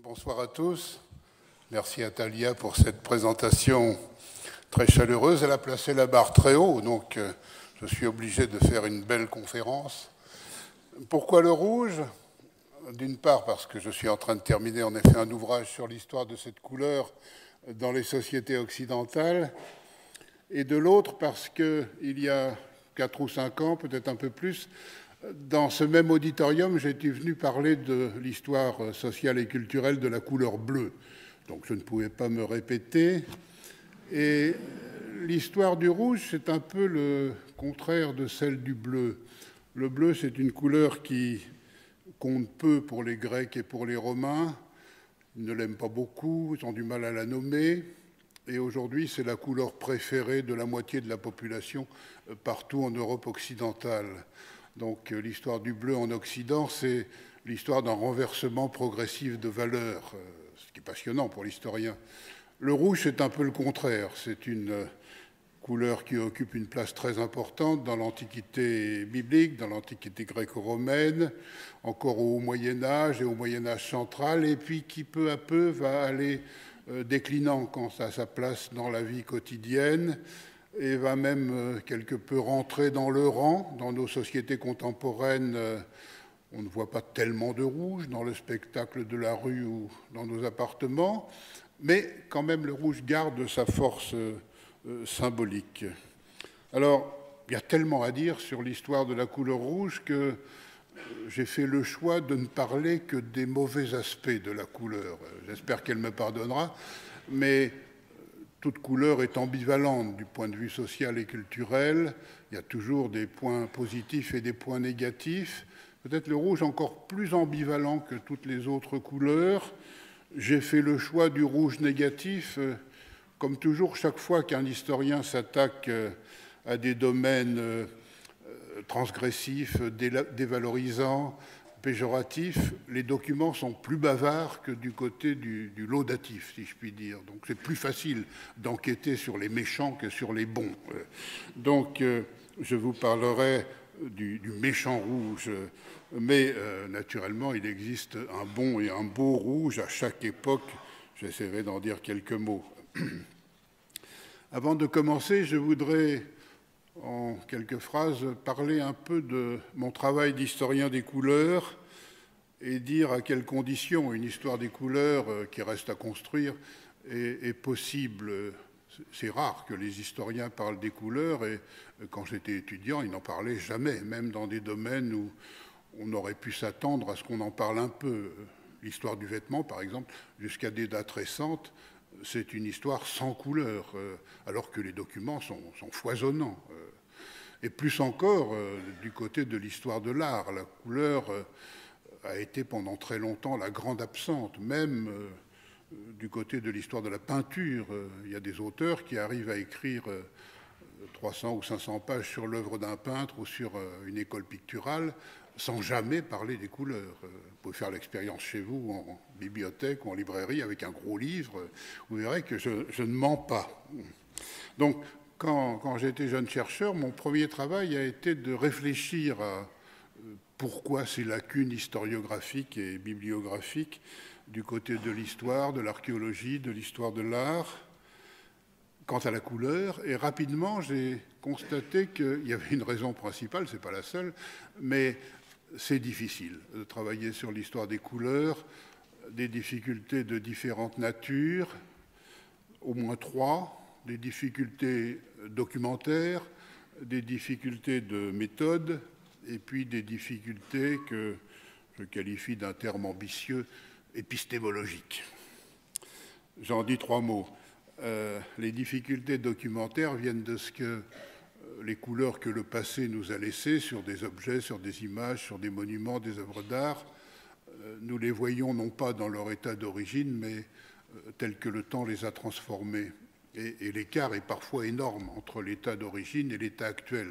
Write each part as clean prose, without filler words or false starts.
Bonsoir à tous. Merci à Thalia pour cette présentation très chaleureuse. Elle a placé la barre très haut, donc je suis obligé de faire une belle conférence. Pourquoi le rouge? D'une part parce que je suis en train de terminer en effet un ouvrage sur l'histoire de cette couleur dans les sociétés occidentales, et de l'autre parce qu'il y a 4 ou 5 ans, peut-être un peu plus, dans ce même auditorium, j'étais venu parler de l'histoire sociale et culturelle de la couleur bleue. Donc je ne pouvais pas me répéter. Et l'histoire du rouge, c'est un peu le contraire de celle du bleu. Le bleu, c'est une couleur qui compte peu pour les Grecs et pour les Romains. Ils ne l'aiment pas beaucoup, ils ont du mal à la nommer. Et aujourd'hui, c'est la couleur préférée de la moitié de la population partout en Europe occidentale. Donc l'histoire du bleu en Occident, c'est l'histoire d'un renversement progressif de valeurs, ce qui est passionnant pour l'historien. Le rouge, c'est un peu le contraire. C'est une couleur qui occupe une place très importante dans l'Antiquité biblique, dans l'Antiquité gréco-romaine, encore au Moyen-Âge et au Moyen-Âge central, et puis qui peu à peu va aller déclinant quant à sa place dans la vie quotidienne, et va même quelque peu rentrer dans le rang. Dans nos sociétés contemporaines, on ne voit pas tellement de rouge dans le spectacle de la rue ou dans nos appartements, mais quand même le rouge garde sa force symbolique. Alors, il y a tellement à dire sur l'histoire de la couleur rouge que j'ai fait le choix de ne parler que des mauvais aspects de la couleur. J'espère qu'elle me pardonnera, mais toute couleur est ambivalente du point de vue social et culturel. Il y a toujours des points positifs et des points négatifs. Peut-être le rouge encore plus ambivalent que toutes les autres couleurs. J'ai fait le choix du rouge négatif. Comme toujours, chaque fois qu'un historien s'attaque à des domaines transgressifs, dévalorisants, péjoratifs, les documents sont plus bavards que du côté du laudatif, si je puis dire. Donc c'est plus facile d'enquêter sur les méchants que sur les bons. Donc je vous parlerai du méchant rouge, mais naturellement il existe un bon et un beau rouge à chaque époque. J'essaierai d'en dire quelques mots. Avant de commencer, je voudrais en quelques phrases, parler un peu de mon travail d'historien des couleurs et dire à quelles conditions une histoire des couleurs qui reste à construire est possible. C'est rare que les historiens parlent des couleurs, et quand j'étais étudiant, ils n'en parlaient jamais, même dans des domaines où on aurait pu s'attendre à ce qu'on en parle un peu. L'histoire du vêtement, par exemple, jusqu'à des dates récentes, c'est une histoire sans couleur, alors que les documents sont foisonnants. Et plus encore, du côté de l'histoire de l'art, la couleur a été pendant très longtemps la grande absente, même du côté de l'histoire de la peinture. Il y a des auteurs qui arrivent à écrire 300 ou 500 pages sur l'œuvre d'un peintre ou sur une école picturale, sans jamais parler des couleurs. Vous pouvez faire l'expérience chez vous, en bibliothèque ou en librairie, avec un gros livre. Vous verrez que je ne mens pas. Donc, quand j'étais jeune chercheur, mon premier travail a été de réfléchir à pourquoi ces lacunes historiographiques et bibliographiques du côté de l'histoire, de l'archéologie, de l'histoire de l'art, quant à la couleur. Et rapidement, j'ai constaté qu'il y avait une raison principale, ce n'est pas la seule, mais c'est difficile de travailler sur l'histoire des couleurs, des difficultés de différentes natures, au moins 3, des difficultés documentaires, des difficultés de méthode, et puis des difficultés que je qualifie d'un terme ambitieux, épistémologiques. J'en dis 3 mots. Les difficultés documentaires viennent de ce que les couleurs que le passé nous a laissées sur des objets, sur des images, sur des monuments, des œuvres d'art, nous les voyons non pas dans leur état d'origine, mais tel que le temps les a transformés. Et l'écart est parfois énorme entre l'état d'origine et l'état actuel.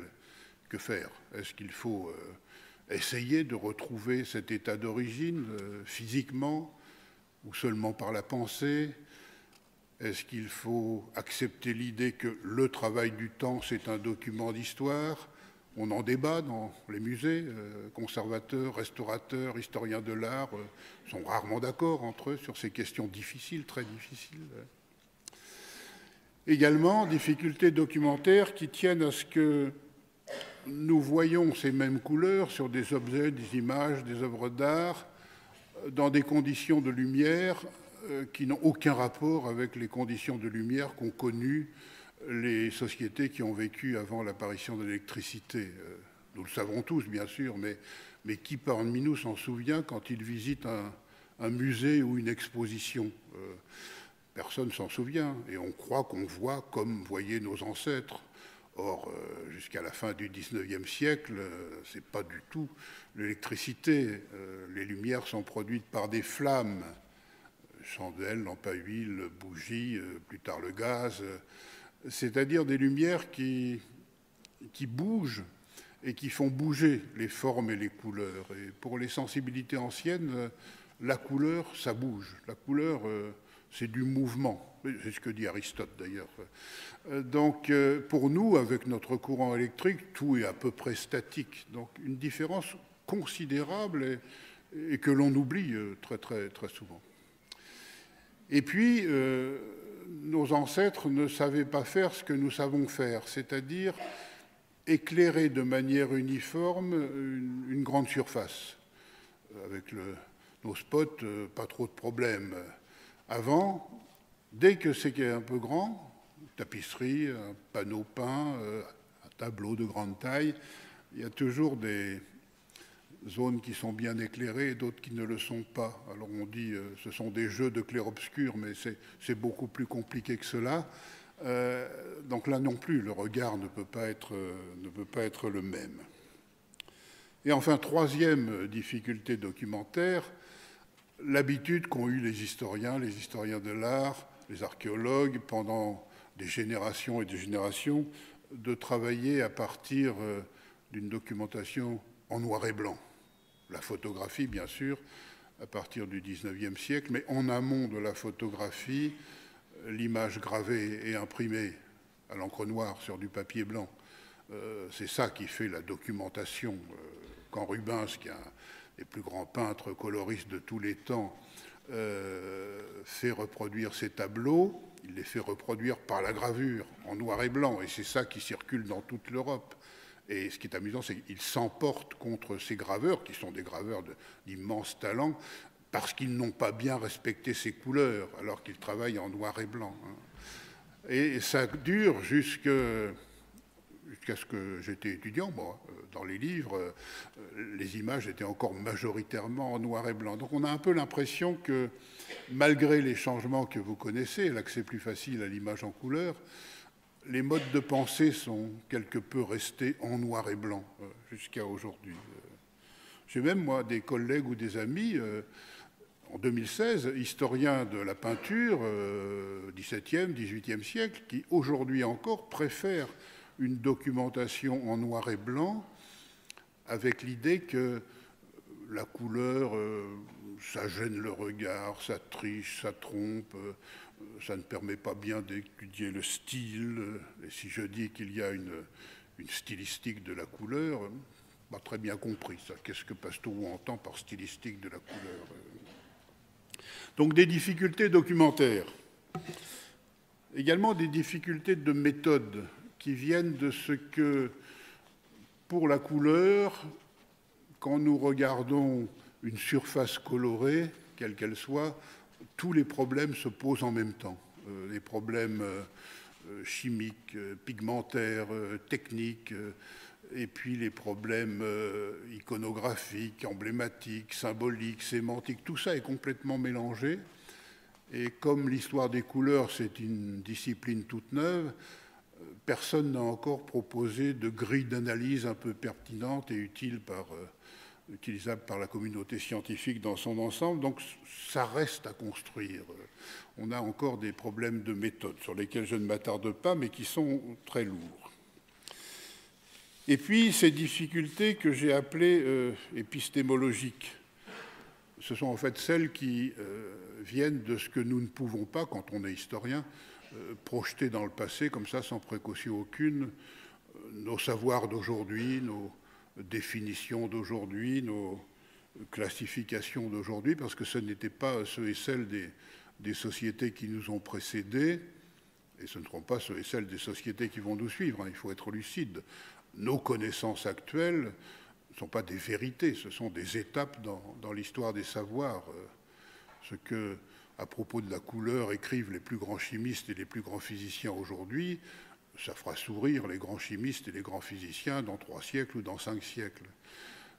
Que faire? Est-ce qu'il faut essayer de retrouver cet état d'origine physiquement ou seulement par la pensée? Est-ce qu'il faut accepter l'idée que le travail du temps, c'est un document d'histoire? On en débat dans les musées, conservateurs, restaurateurs, historiens de l'art sont rarement d'accord entre eux sur ces questions difficiles, très difficiles. Également, difficultés documentaires qui tiennent à ce que nous voyons ces mêmes couleurs sur des objets, des images, des œuvres d'art, dans des conditions de lumière qui n'ont aucun rapport avec les conditions de lumière qu'ont connues les sociétés qui ont vécu avant l'apparition de l'électricité. Nous le savons tous, bien sûr, mais qui parmi nous s'en souvient quand il visite un musée ou une exposition? Personne ne s'en souvient, et on croit qu'on voit comme voyaient nos ancêtres. Or, jusqu'à la fin du XIXe siècle, ce n'est pas du tout l'électricité. Les lumières sont produites par des flammes, chandelles, lampes à huile, bougies, plus tard le gaz, c'est-à-dire des lumières qui bougent et qui font bouger les formes et les couleurs. Et pour les sensibilités anciennes, la couleur, ça bouge. La couleur, c'est du mouvement. C'est ce que dit Aristote d'ailleurs. Donc pour nous, avec notre courant électrique, tout est à peu près statique. Donc une différence considérable et que l'on oublie très, très, très souvent. Et puis, nos ancêtres ne savaient pas faire ce que nous savons faire, c'est-à-dire éclairer de manière uniforme une grande surface. Avec nos spots, pas trop de problèmes. Avant, dès que c'est un peu grand, une tapisserie, un panneau peint, un tableau de grande taille, il y a toujours des zones qui sont bien éclairées et d'autres qui ne le sont pas. Alors on dit ce sont des jeux de clair-obscur, mais c'est beaucoup plus compliqué que cela. Donc là non plus, le regard ne peut pas être le même. Et enfin, troisième difficulté documentaire, l'habitude qu'ont eu les historiens de l'art, les archéologues, pendant des générations et des générations, de travailler à partir d'une documentation en noir et blanc. La photographie, bien sûr, à partir du XIXe siècle, mais en amont de la photographie, l'image gravée et imprimée à l'encre noire sur du papier blanc. C'est ça qui fait la documentation. Quand Rubens, qui est un des plus grands peintres coloristes de tous les temps, fait reproduire ces tableaux, il les fait reproduire par la gravure en noir et blanc, et c'est ça qui circule dans toute l'Europe. Et ce qui est amusant, c'est qu'il s'emporte contre ces graveurs, qui sont des graveurs d'immense talent, parce qu'ils n'ont pas bien respecté ces couleurs, alors qu'ils travaillent en noir et blanc. Et ça dure jusqu'à ce que j'étais étudiant, moi. Dans les livres, les images étaient encore majoritairement en noir et blanc. Donc on a un peu l'impression que, malgré les changements que vous connaissez, l'accès plus facile à l'image en couleur, les modes de pensée sont quelque peu restés en noir et blanc jusqu'à aujourd'hui. J'ai même, moi, des collègues ou des amis, en 2016, historiens de la peinture, XVIIe, XVIIIe siècle, qui aujourd'hui encore préfèrent une documentation en noir et blanc avec l'idée que la couleur, ça gêne le regard, ça triche, ça trompe, ça ne permet pas bien d'étudier le style. Et si je dis qu'il y a une stylistique de la couleur, pas très bien compris ça. Qu'est-ce que Pastoreau entend par stylistique de la couleur? Donc des difficultés documentaires. Également des difficultés de méthode qui viennent de ce que, pour la couleur, quand nous regardons une surface colorée, quelle qu'elle soit, tous les problèmes se posent en même temps. Les problèmes chimiques, pigmentaires, techniques, et puis les problèmes iconographiques, emblématiques, symboliques, sémantiques, tout ça est complètement mélangé. Et comme l'histoire des couleurs, c'est une discipline toute neuve, personne n'a encore proposé de grille d'analyse un peu pertinente et utilisable par la communauté scientifique dans son ensemble. Donc ça reste à construire. On a encore des problèmes de méthode sur lesquels je ne m'attarde pas, mais qui sont très lourds. Et puis ces difficultés que j'ai appelées épistémologiques, ce sont en fait celles qui viennent de ce que nous ne pouvons pas, quand on est historien, projeter dans le passé, comme ça, sans précaution aucune, nos savoirs d'aujourd'hui, nos définitions d'aujourd'hui, nos classifications d'aujourd'hui, parce que ce n'étaient pas ceux et celles des sociétés qui nous ont précédés, et ce ne seront pas ceux et celles des sociétés qui vont nous suivre, hein, il faut être lucide. Nos connaissances actuelles ne sont pas des vérités, ce sont des étapes dans l'histoire des savoirs. Ce que, à propos de la couleur, écrivent les plus grands chimistes et les plus grands physiciens aujourd'hui, ça fera sourire les grands chimistes et les grands physiciens dans 3 siècles ou dans 5 siècles.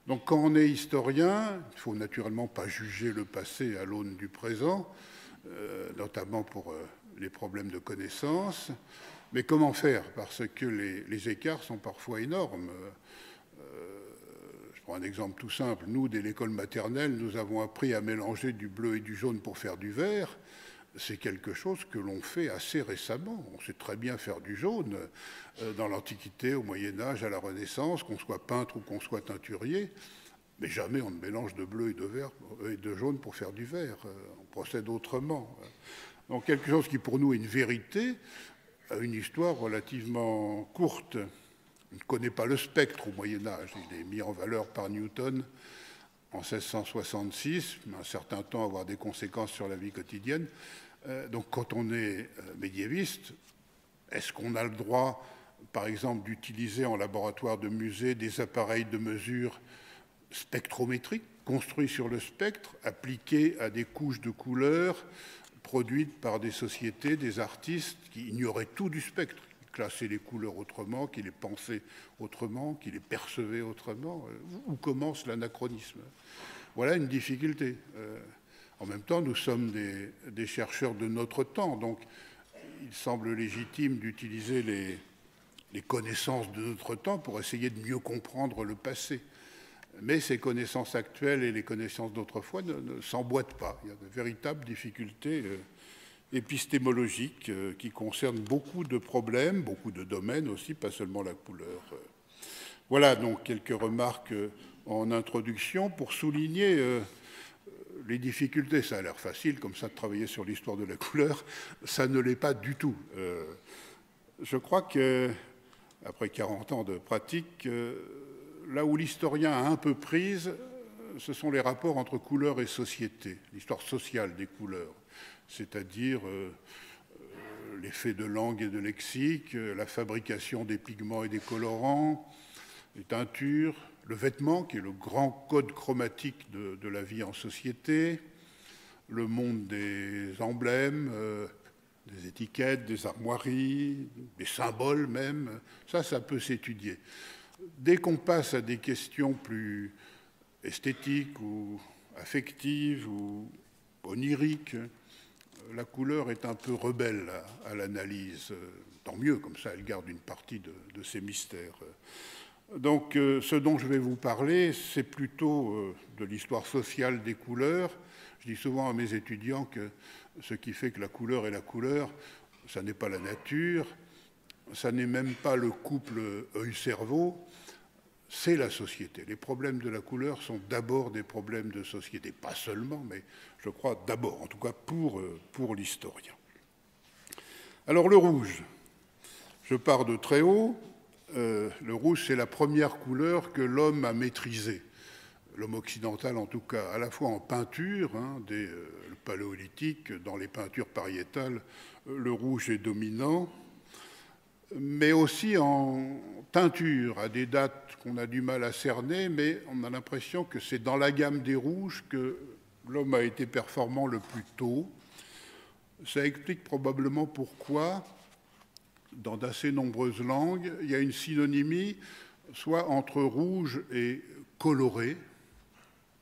Donc quand on est historien, il ne faut naturellement pas juger le passé à l'aune du présent, notamment pour les problèmes de connaissance. Mais comment faire? Parce que les écarts sont parfois énormes. Je prends un exemple tout simple. Nous, dès l'école maternelle, nous avons appris à mélanger du bleu et du jaune pour faire du vert. C'est quelque chose que l'on fait assez récemment. On sait très bien faire du jaune dans l'Antiquité, au Moyen-Âge, à la Renaissance, qu'on soit peintre ou qu'on soit teinturier. Mais jamais on ne mélange de bleu et de vert et de jaune pour faire du vert. On procède autrement. Donc quelque chose qui pour nous est une vérité, a une histoire relativement courte. On ne connaît pas le spectre au Moyen-Âge. Il est mis en valeur par Newton en 1666, mais un certain temps avoir des conséquences sur la vie quotidienne. Donc quand on est médiéviste, est-ce qu'on a le droit, par exemple, d'utiliser en laboratoire de musée des appareils de mesure spectrométriques construits sur le spectre, appliqués à des couches de couleurs produites par des sociétés, des artistes qui ignoraient tout du spectre, qui classaient les couleurs autrement, qui les pensaient autrement, qui les percevaient autrement? Où commence l'anachronisme? Voilà une difficulté. En même temps, nous sommes des chercheurs de notre temps, donc il semble légitime d'utiliser les connaissances de notre temps pour essayer de mieux comprendre le passé. Mais ces connaissances actuelles et les connaissances d'autrefois ne s'emboîtent pas. Il y a de véritables difficultés épistémologiques qui concernent beaucoup de problèmes, beaucoup de domaines aussi, pas seulement la couleur. Voilà donc quelques remarques en introduction pour souligner les difficultés. Ça a l'air facile comme ça de travailler sur l'histoire de la couleur, ça ne l'est pas du tout. Je crois que, après 40 ans de pratique, là où l'historien a un peu prise, ce sont les rapports entre couleurs et société, l'histoire sociale des couleurs, c'est-à-dire l'effet de langue et de lexique, la fabrication des pigments et des colorants, les teintures, le vêtement, qui est le grand code chromatique de la vie en société, le monde des emblèmes, des étiquettes, des armoiries, des symboles même, ça peut s'étudier. Dès qu'on passe à des questions plus esthétiques ou affectives ou oniriques, la couleur est un peu rebelle à l'analyse. Tant mieux, comme ça elle garde une partie de ses mystères. Donc ce dont je vais vous parler, c'est plutôt de l'histoire sociale des couleurs. Je dis souvent à mes étudiants que ce qui fait que la couleur est la couleur, ça n'est pas la nature, ça n'est même pas le couple œil-cerveau, c'est la société. Les problèmes de la couleur sont d'abord des problèmes de société, pas seulement, mais je crois d'abord, en tout cas pour l'historien. Alors le rouge, je pars de très haut. Le rouge, c'est la première couleur que l'homme a maîtrisée, l'homme occidental en tout cas, à la fois en peinture, dès le paléolithique, dans les peintures pariétales, le rouge est dominant, mais aussi en teinture, à des dates qu'on a du mal à cerner, mais on a l'impression que c'est dans la gamme des rouges que l'homme a été performant le plus tôt. Ça explique probablement pourquoi, dans d'assez nombreuses langues, il y a une synonymie soit entre rouge et coloré,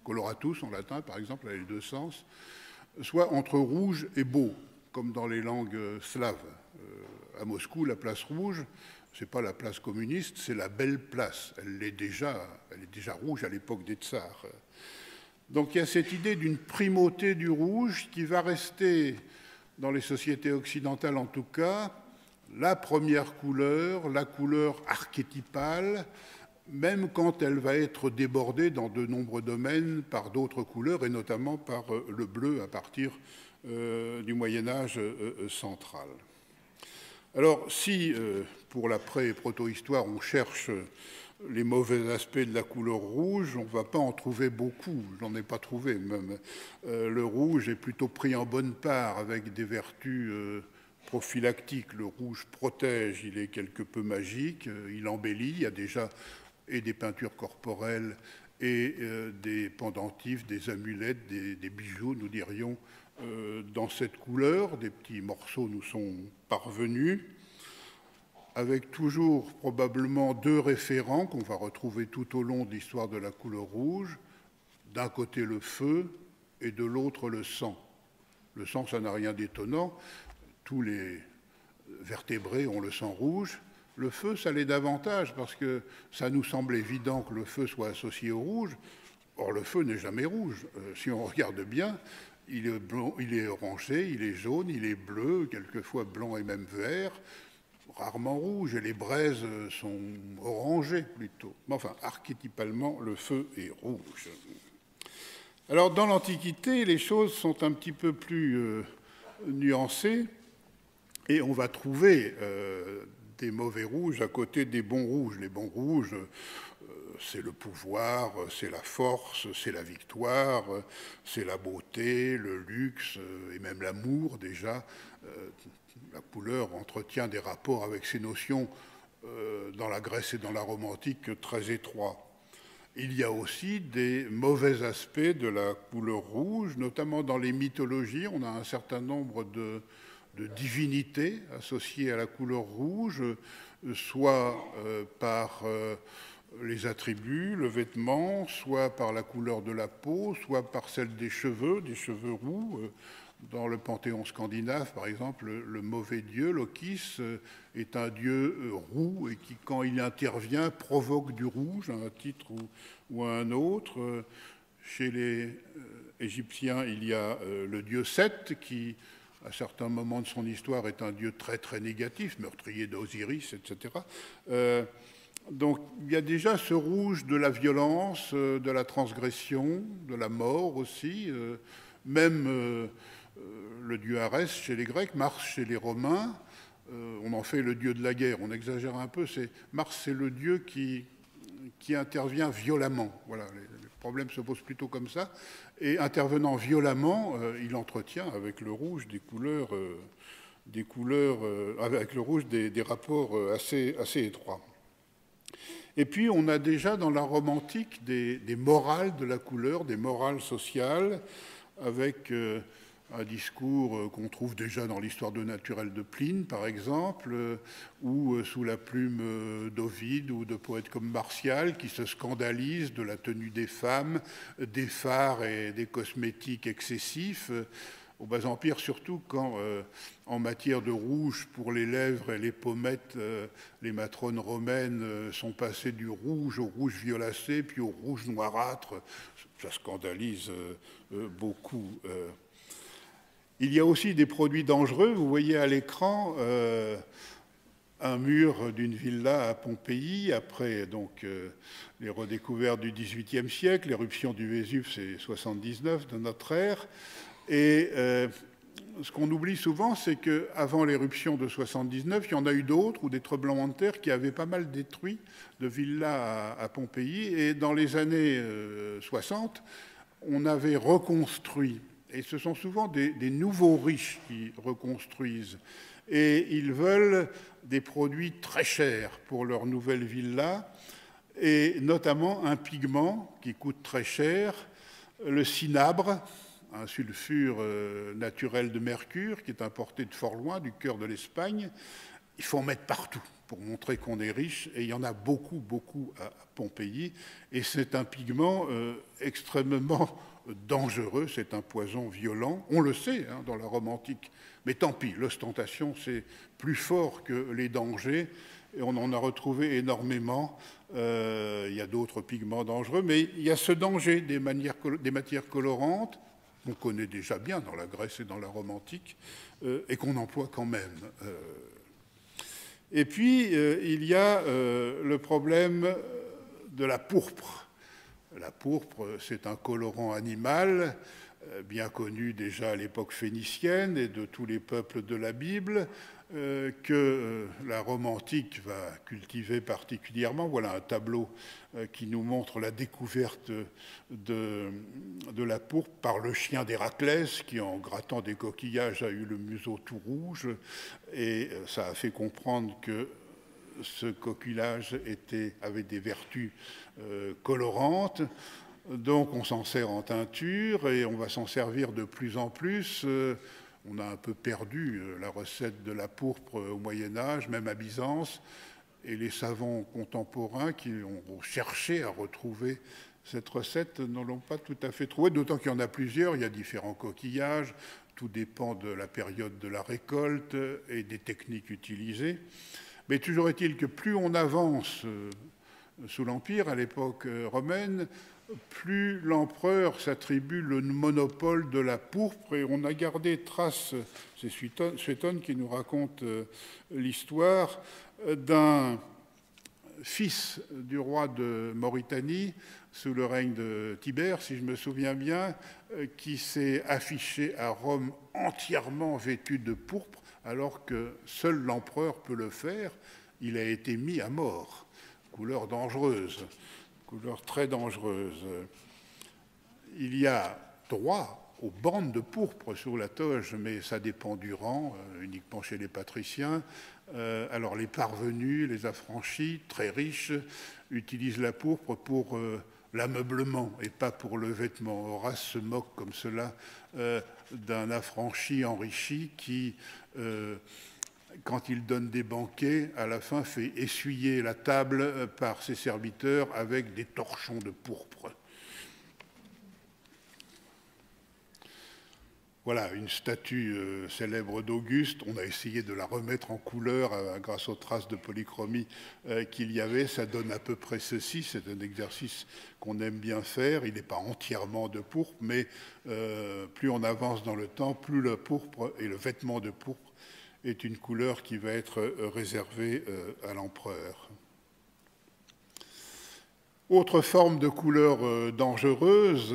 coloratus en latin par exemple, a les deux sens, soit entre rouge et beau, comme dans les langues slaves. À Moscou, la place rouge, ce n'est pas la place communiste, c'est la belle place. Elle est déjà rouge à l'époque des tsars. Donc il y a cette idée d'une primauté du rouge qui va rester, dans les sociétés occidentales en tout cas, la première couleur, la couleur archétypale, même quand elle va être débordée dans de nombreux domaines par d'autres couleurs, et notamment par le bleu à partir du Moyen-Âge central. Alors, si pour la pré- et proto-histoire, on cherche les mauvais aspects de la couleur rouge, on ne va pas en trouver beaucoup, j'en ai pas trouvé même. Le rouge est plutôt pris en bonne part avec des vertus prophylactiques. Le rouge protège, il est quelque peu magique, il embellit, il y a déjà et des peintures corporelles et des pendentifs, des amulettes, des bijoux, nous dirions, dans cette couleur. Des petits morceaux nous sont parvenus, avec toujours probablement deux référents qu'on va retrouver tout au long de l'histoire de la couleur rouge. D'un côté le feu et de l'autre le sang. Le sang, ça n'a rien d'étonnant. Tous les vertébrés ont le sang rouge. Le feu, ça l'est davantage parce que ça nous semble évident que le feu soit associé au rouge. Or, le feu n'est jamais rouge. Si on regarde bien, il est blanc, il est orangé, il est jaune, il est bleu, quelquefois blanc et même vert, rarement rouge, et les braises sont orangées plutôt. Mais enfin, archétypalement, le feu est rouge. Alors, dans l'Antiquité, les choses sont un petit peu plus nuancées, et on va trouver des mauvais rouges à côté des bons rouges. Les bons rouges, c'est le pouvoir, c'est la force, c'est la victoire, c'est la beauté, le luxe et même l'amour déjà. La couleur entretient des rapports avec ces notions dans la Grèce et dans la Rome antique très étroits. Il y a aussi des mauvais aspects de la couleur rouge, notamment dans les mythologies. On a un certain nombre de divinités associées à la couleur rouge, soit par les attributs, le vêtement, soit par la couleur de la peau, soit par celle des cheveux roux. Dans le panthéon scandinave, par exemple, le mauvais dieu, Lokis, est un dieu roux et qui, quand il intervient, provoque du rouge, à un titre ou à un autre. Chez les Égyptiens, il y a le dieu Seth, qui, à certains moments de son histoire, est un dieu très très négatif, meurtrier d'Osiris, etc. Donc il y a déjà ce rouge de la violence, de la transgression, de la mort aussi, même le dieu Arès chez les Grecs, Mars chez les Romains, on en fait le dieu de la guerre, on exagère un peu, Mars c'est le dieu qui intervient violemment. Voilà, les problèmes se posent plutôt comme ça, et intervenant violemment, il entretient avec le rouge des couleurs, avec le rouge des rapports assez étroits. Et puis, on a déjà dans la Rome antique des morales de la couleur, des morales sociales, avec un discours qu'on trouve déjà dans l'histoire naturelle de Pline, par exemple, ou sous la plume d'Ovide ou de poètes comme Martial, qui se scandalisent de la tenue des femmes, des fards et des cosmétiques excessifs. Au Bas-Empire, surtout quand, en matière de rouge pour les lèvres et les pommettes, les matrones romaines sont passées du rouge au rouge violacé, puis au rouge noirâtre. Ça scandalise beaucoup. Il y a aussi des produits dangereux. Vous voyez à l'écran un mur d'une villa à Pompéi, après donc, les redécouvertes du XVIIIe siècle. L'éruption du Vésuve, c'est 79 de notre ère. Et ce qu'on oublie souvent, c'est qu'avant l'éruption de 79, il y en a eu d'autres, ou des tremblements de terre, qui avaient pas mal détruit de villas à Pompéi. Et dans les années 60, on avait reconstruit. Et ce sont souvent des nouveaux riches qui reconstruisent. Et ils veulent des produits très chers pour leur nouvelle villa, et notamment un pigment qui coûte très cher, le cinabre, un sulfure naturel de mercure qui est importé de fort loin, du cœur de l'Espagne. Il faut en mettre partout pour montrer qu'on est riche, et il y en a beaucoup, beaucoup à Pompéi. Et c'est un pigment extrêmement dangereux, c'est un poison violent. On le sait hein, dans la Rome antique, mais tant pis, l'ostentation, c'est plus fort que les dangers, et on en a retrouvé énormément. Il y a d'autres pigments dangereux, mais il y a ce danger des matières colorantes, qu'on connaît déjà bien dans la Grèce et dans la Rome antique, et qu'on emploie quand même. Et puis, il y a le problème de la pourpre. La pourpre, c'est un colorant animal, bien connu déjà à l'époque phénicienne et de tous les peuples de la Bible. que la Rome antique va cultiver particulièrement. Voilà un tableau qui nous montre la découverte de la pourpre par le chien d'Héraclès qui, en grattant des coquillages, a eu le museau tout rouge, et ça a fait comprendre que ce coquillage avait des vertus colorantes. Donc on s'en sert en teinture et on va s'en servir de plus en plus. On a un peu perdu la recette de la pourpre au Moyen-Âge, même à Byzance, et les savants contemporains qui ont cherché à retrouver cette recette ne l'ont pas tout à fait trouvée, d'autant qu'il y en a plusieurs, il y a différents coquillages, tout dépend de la période de la récolte et des techniques utilisées. Mais toujours est-il que plus on avance sous l'Empire, à l'époque romaine, plus l'empereur s'attribue le monopole de la pourpre, et on a gardé trace, c'est Suétone qui nous raconte l'histoire d'un fils du roi de Mauritanie, sous le règne de Tibère, si je me souviens bien, qui s'est affiché à Rome entièrement vêtu de pourpre, alors que seul l'empereur peut le faire. Il a été mis à mort. Couleur dangereuse, couleur très dangereuse. Il y a droit aux bandes de pourpre sur la toge, mais ça dépend du rang, uniquement chez les patriciens. Alors les parvenus, les affranchis, très riches, utilisent la pourpre pour l'ameublement et pas pour le vêtement. Horace se moque comme cela d'un affranchi enrichi qui, quand il donne des banquets, à la fin fait essuyer la table par ses serviteurs avec des torchons de pourpre. Voilà une statue célèbre d'Auguste. On a essayé de la remettre en couleur grâce aux traces de polychromie qu'il y avait. Ça donne à peu près ceci. C'est un exercice qu'on aime bien faire. Il n'est pas entièrement de pourpre, mais plus on avance dans le temps, plus le pourpre et le vêtement de pourpre est une couleur qui va être réservée à l'empereur. Autre forme de couleur dangereuse,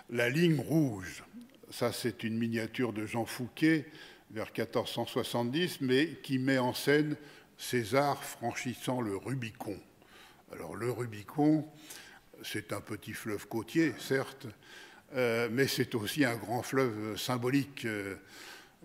la ligne rouge. Ça, c'est une miniature de Jean Fouquet, vers 1470, mais qui met en scène César franchissant le Rubicon. Alors, le Rubicon, c'est un petit fleuve côtier, certes, mais c'est aussi un grand fleuve symbolique.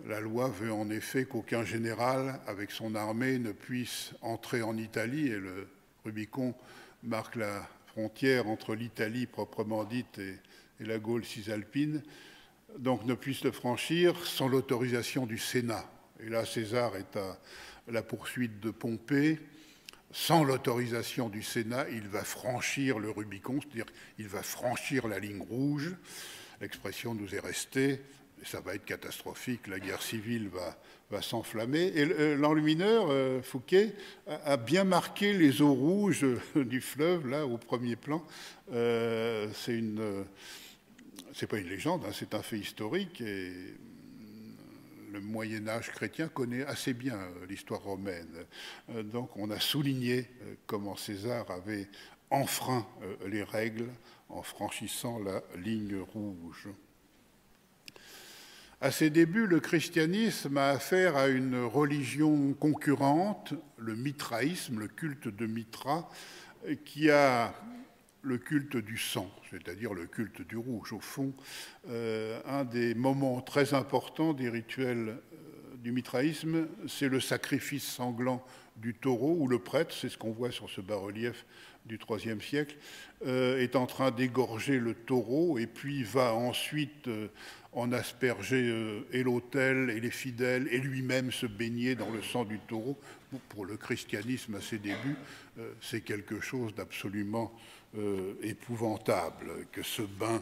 La loi veut en effet qu'aucun général, avec son armée, ne puisse entrer en Italie, et le Rubicon marque la frontière entre l'Italie proprement dite et la Gaule cisalpine, donc ne puisse le franchir sans l'autorisation du Sénat. Et là, César est à la poursuite de Pompée. Sans l'autorisation du Sénat, il va franchir le Rubicon, c'est-à-dire qu'il va franchir la ligne rouge. L'expression nous est restée, et ça va être catastrophique, la guerre civile va s'enflammer. Et l'enlumineur, Fouquet, a bien marqué les eaux rouges du fleuve, là, au premier plan. C'est pas une légende, hein, c'est un fait historique, et le Moyen-Âge chrétien connaît assez bien l'histoire romaine. Donc on a souligné comment César avait enfreint les règles en franchissant la ligne rouge. À ses débuts, le christianisme a affaire à une religion concurrente, le mitraïsme, le culte de Mitra, qui a le culte du sang, c'est-à-dire le culte du rouge. Au fond, un des moments très importants des rituels du mitraïsme, c'est le sacrifice sanglant du taureau, où le prêtre, c'est ce qu'on voit sur ce bas-relief du IIIe siècle, est en train d'égorger le taureau et puis va ensuite en asperger et l'autel et les fidèles et lui-même se baigner dans le sang du taureau. Pour le christianisme à ses débuts, c'est quelque chose d'absolument épouvantable que ce bain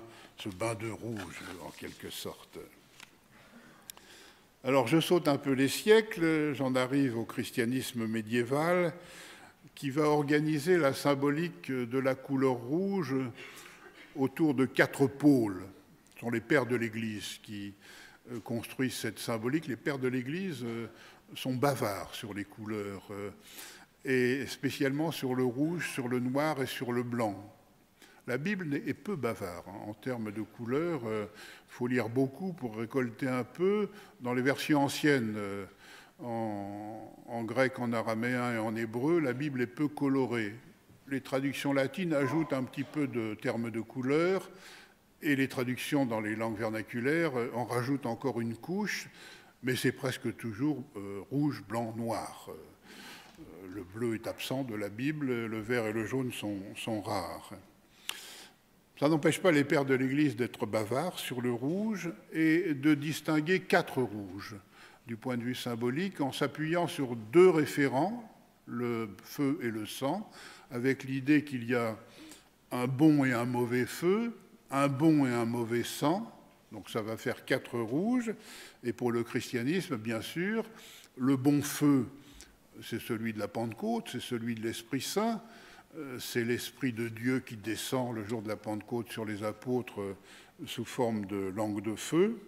de rouge, en quelque sorte. Alors je saute un peu les siècles, j'en arrive au christianisme médiéval, qui va organiser la symbolique de la couleur rouge autour de 4 pôles. Ce sont les pères de l'Église qui construisent cette symbolique. Les pères de l'Église sont bavards sur les couleurs, et spécialement sur le rouge, sur le noir et sur le blanc. La Bible est peu bavard en termes de couleurs. Il faut lire beaucoup pour récolter un peu. Dans les versions anciennes, en grec, en araméen et en hébreu, la Bible est peu colorée. Les traductions latines ajoutent un petit peu de termes de couleur et les traductions dans les langues vernaculaires en rajoutent encore une couche, mais c'est presque toujours rouge, blanc, noir. Le bleu est absent de la Bible, le vert et le jaune sont rares. Ça n'empêche pas les pères de l'Église d'être bavards sur le rouge et de distinguer 4 rouges du point de vue symbolique en s'appuyant sur 2 référents, le feu et le sang, avec l'idée qu'il y a un bon et un mauvais feu, un bon et un mauvais sang, donc ça va faire 4 rouges. Et pour le christianisme, bien sûr, le bon feu, c'est celui de la Pentecôte, c'est celui de l'Esprit Saint, c'est l'Esprit de Dieu qui descend le jour de la Pentecôte sur les apôtres sous forme de langue de feu.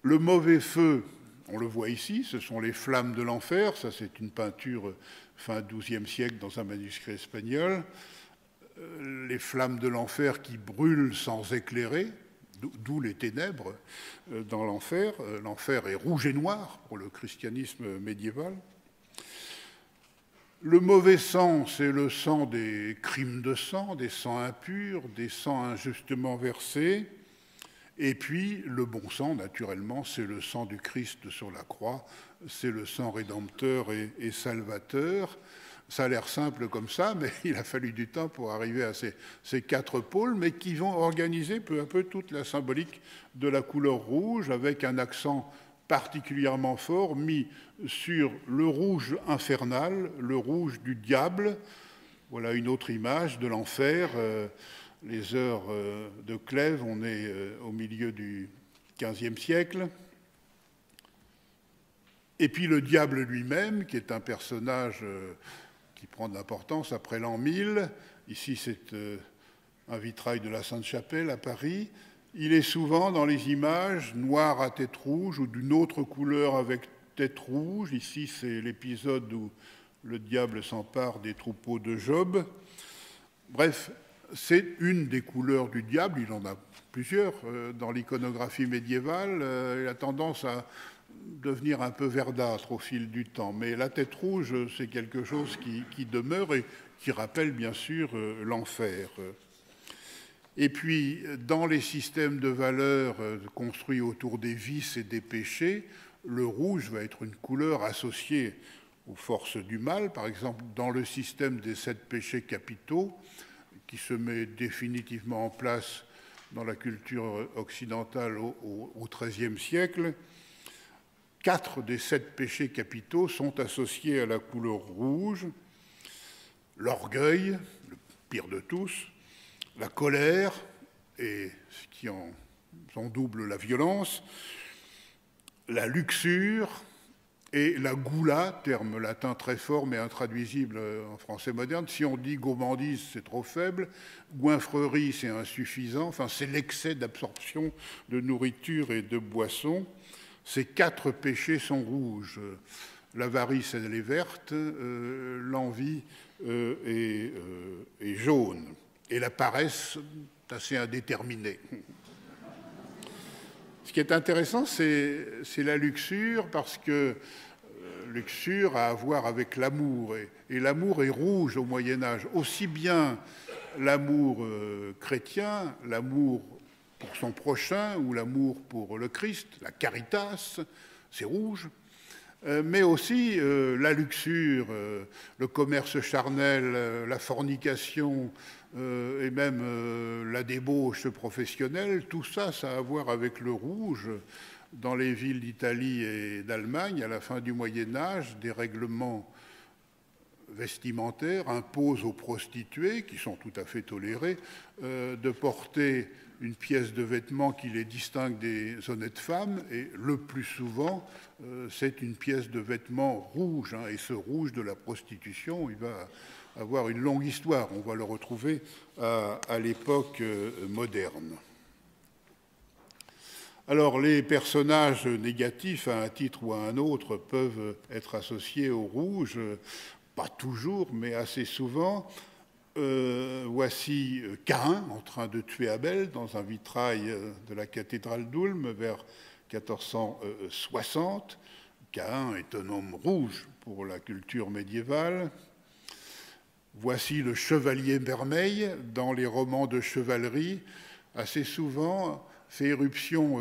Le mauvais feu, on le voit ici, ce sont les flammes de l'enfer, ça c'est une peinture fin XIIe siècle dans un manuscrit espagnol, les flammes de l'enfer qui brûlent sans éclairer, d'où les ténèbres dans l'enfer. L'enfer est rouge et noir pour le christianisme médiéval. Le mauvais sang, c'est le sang des crimes de sang, des sangs impurs, des sangs injustement versés. Et puis, le bon sang, naturellement, c'est le sang du Christ sur la croix, c'est le sang rédempteur et salvateur. Ça a l'air simple comme ça, mais il a fallu du temps pour arriver à ces 4 pôles, mais qui vont organiser peu à peu toute la symbolique de la couleur rouge, avec un accent particulièrement fort mis sur le rouge infernal, le rouge du diable. Voilà une autre image de l'enfer. Les heures de Clèves, on est au milieu du XVe siècle. Et puis le diable lui-même, qui est un personnage qui prend de l'importance après l'an 1000. Ici, c'est un vitrail de la Sainte-Chapelle à Paris. Il est souvent dans les images noir à tête rouge ou d'une autre couleur avec tête rouge. Ici, c'est l'épisode où le diable s'empare des troupeaux de Job. Bref, c'est une des couleurs du diable. Il en a plusieurs dans l'iconographie médiévale. Il a tendance à devenir un peu verdâtre au fil du temps. Mais la tête rouge, c'est quelque chose qui demeure et qui rappelle bien sûr l'enfer. Et puis, dans les systèmes de valeurs construits autour des vices et des péchés, le rouge va être une couleur associée aux forces du mal. Par exemple, dans le système des 7 péchés capitaux, qui se met définitivement en place dans la culture occidentale au XIIIe siècle, 4 des 7 péchés capitaux sont associés à la couleur rouge. L'orgueil, le pire de tous, la colère, et ce qui en double la violence, la luxure et la goula, terme latin très fort mais intraduisible en français moderne. Si on dit gourmandise, c'est trop faible, goinfrerie, c'est insuffisant, enfin c'est l'excès d'absorption de nourriture et de boissons. Ces 4 péchés sont rouges. L'avarice, elle est verte, l'envie est jaune. Et la paresse, assez indéterminée. Ce qui est intéressant, c'est la luxure, parce que luxure a à voir avec l'amour. Et l'amour est rouge au Moyen-Âge. Aussi bien l'amour chrétien, l'amour pour son prochain ou l'amour pour le Christ, la caritas, c'est rouge, mais aussi la luxure, le commerce charnel, la fornication et même la débauche professionnelle, tout ça, ça a à voir avec le rouge. Dans les villes d'Italie et d'Allemagne, à la fin du Moyen-Âge, des règlements vestimentaires imposent aux prostituées, qui sont tout à fait tolérées, de porter une pièce de vêtement qui les distingue des honnêtes femmes, et le plus souvent, c'est une pièce de vêtement rouge, et ce rouge de la prostitution, il va avoir une longue histoire, on va le retrouver à l'époque moderne. Alors, les personnages négatifs, à un titre ou à un autre, peuvent être associés au rouge, pas toujours, mais assez souvent. Voici Caïn en train de tuer Abel dans un vitrail de la cathédrale d'Ulm vers 1460. Caïn est un homme rouge pour la culture médiévale. Voici le chevalier vermeil dans les romans de chevalerie, assez souvent fait éruption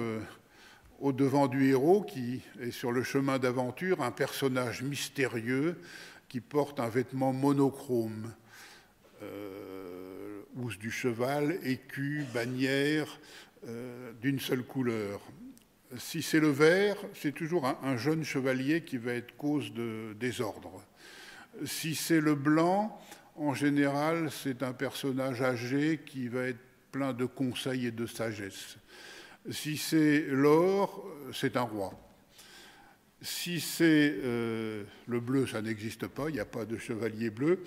au devant du héros qui est sur le chemin d'aventure, un personnage mystérieux qui porte un vêtement monochrome, housse du cheval, écu, bannière, d'une seule couleur. Si c'est le vert, c'est toujours un jeune chevalier qui va être cause de désordre. Si c'est le blanc, en général, c'est un personnage âgé qui va être plein de conseils et de sagesse. Si c'est l'or, c'est un roi. Si c'est le bleu, ça n'existe pas, il n'y a pas de chevalier bleu.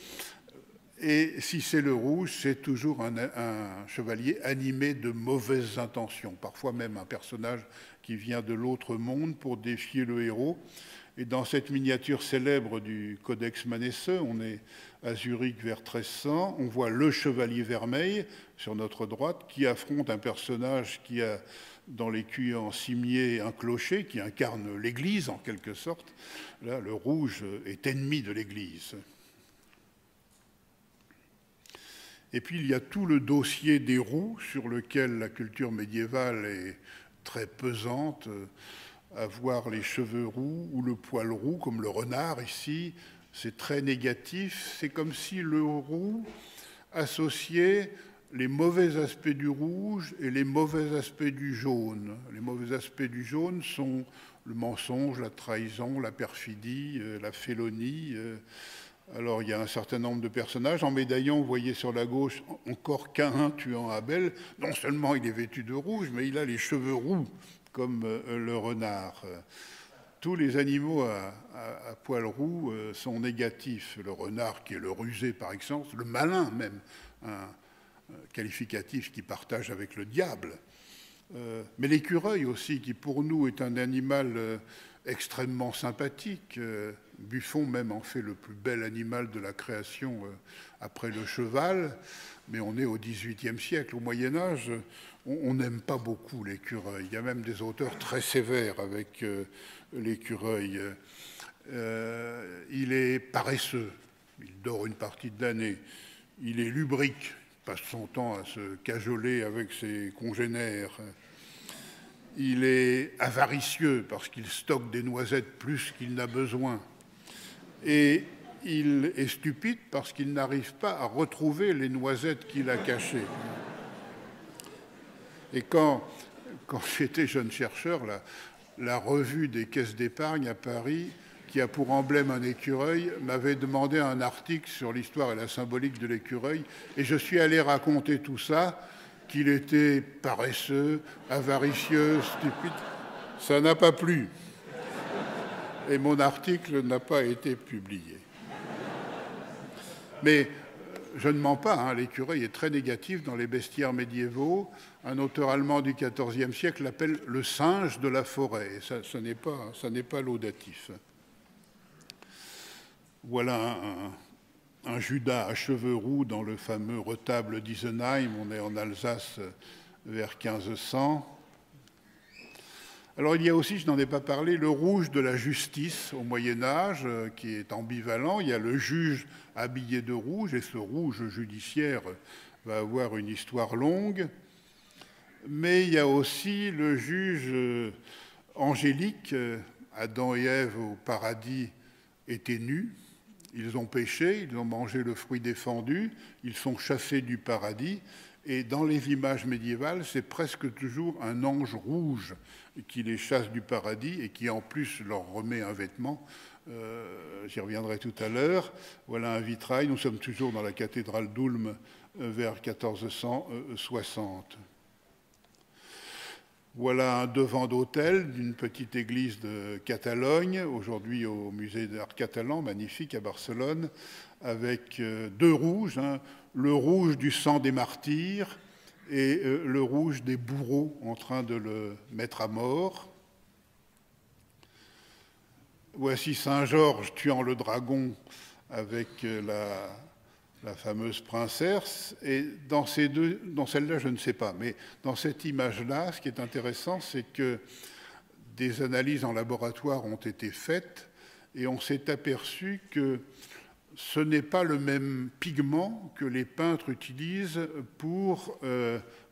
Et si c'est le rouge, c'est toujours un chevalier animé de mauvaises intentions, parfois même un personnage qui vient de l'autre monde pour défier le héros. Et dans cette miniature célèbre du Codex Manesseux, on est à Zurich vers 1300, on voit le chevalier vermeil sur notre droite qui affronte un personnage qui a dans l'écu en cimier un clocher qui incarne l'Église en quelque sorte. Là, le rouge est ennemi de l'Église. Et puis il y a tout le dossier des roux sur lequel la culture médiévale est très pesante. Avoir les cheveux roux ou le poil roux, comme le renard ici, c'est très négatif. C'est comme si le roux associait les mauvais aspects du rouge et les mauvais aspects du jaune. Les mauvais aspects du jaune sont le mensonge, la trahison, la perfidie, la félonie. Alors, il y a un certain nombre de personnages. En médaillon, vous voyez sur la gauche encore Caïn tuant Abel. Non seulement il est vêtu de rouge, mais il a les cheveux roux, comme le renard. Tous les animaux à poil roux sont négatifs. Le renard, qui est le rusé par excellence, le malin même, un qualificatif qui partage avec le diable. Mais l'écureuil aussi, qui pour nous est un animal extrêmement sympathique. Buffon même en fait le plus bel animal de la création après le cheval, mais on est au XVIIIe siècle. Au Moyen-Âge, on n'aime pas beaucoup l'écureuil. Il y a même des auteurs très sévères avec l'écureuil. Il est paresseux, il dort une partie de l'année. Il est lubrique, il passe son temps à se cajoler avec ses congénères. Il est avaricieux parce qu'il stocke des noisettes plus qu'il n'a besoin. Et il est stupide parce qu'il n'arrive pas à retrouver les noisettes qu'il a cachées. Et quand j'étais jeune chercheur, la revue des caisses d'épargne à Paris, qui a pour emblème un écureuil, m'avait demandé un article sur l'histoire et la symbolique de l'écureuil. Et je suis allé raconter tout ça, qu'il était paresseux, avaricieux, stupide. Ça n'a pas plu. Et mon article n'a pas été publié. Mais je ne mens pas, hein, l'écureuil est très négatif dans les bestiaires médiévaux. Un auteur allemand du XIVe siècle l'appelle le singe de la forêt. Et ça n'est pas laudatif. Voilà un Judas à cheveux roux dans le fameux retable d'Isenheim. On est en Alsace vers 1500. Alors il y a aussi, je n'en ai pas parlé, le rouge de la justice au Moyen-Âge, qui est ambivalent. Il y a le juge habillé de rouge, et ce rouge judiciaire va avoir une histoire longue. Mais il y a aussi le juge angélique. Adam et Ève au paradis étaient nus. Ils ont péché, ils ont mangé le fruit défendu, ils sont chassés du paradis. Et dans les images médiévales, c'est presque toujours un ange rouge qui les chasse du paradis et qui en plus leur remet un vêtement. J'y reviendrai tout à l'heure. Voilà un vitrail. Nous sommes toujours dans la cathédrale d'Ulm vers 1460. Voilà un devant d'autel d'une petite église de Catalogne, aujourd'hui au musée d'art catalan, magnifique à Barcelone, avec deux rouges, hein, le rouge du sang des martyrs et le rouge des bourreaux en train de le mettre à mort. Voici Saint-Georges tuant le dragon avec la fameuse princesse. Et dans celle-là, je ne sais pas, mais dans cette image-là, ce qui est intéressant, c'est que des analyses en laboratoire ont été faites et on s'est aperçu que ce n'est pas le même pigment que les peintres utilisent pour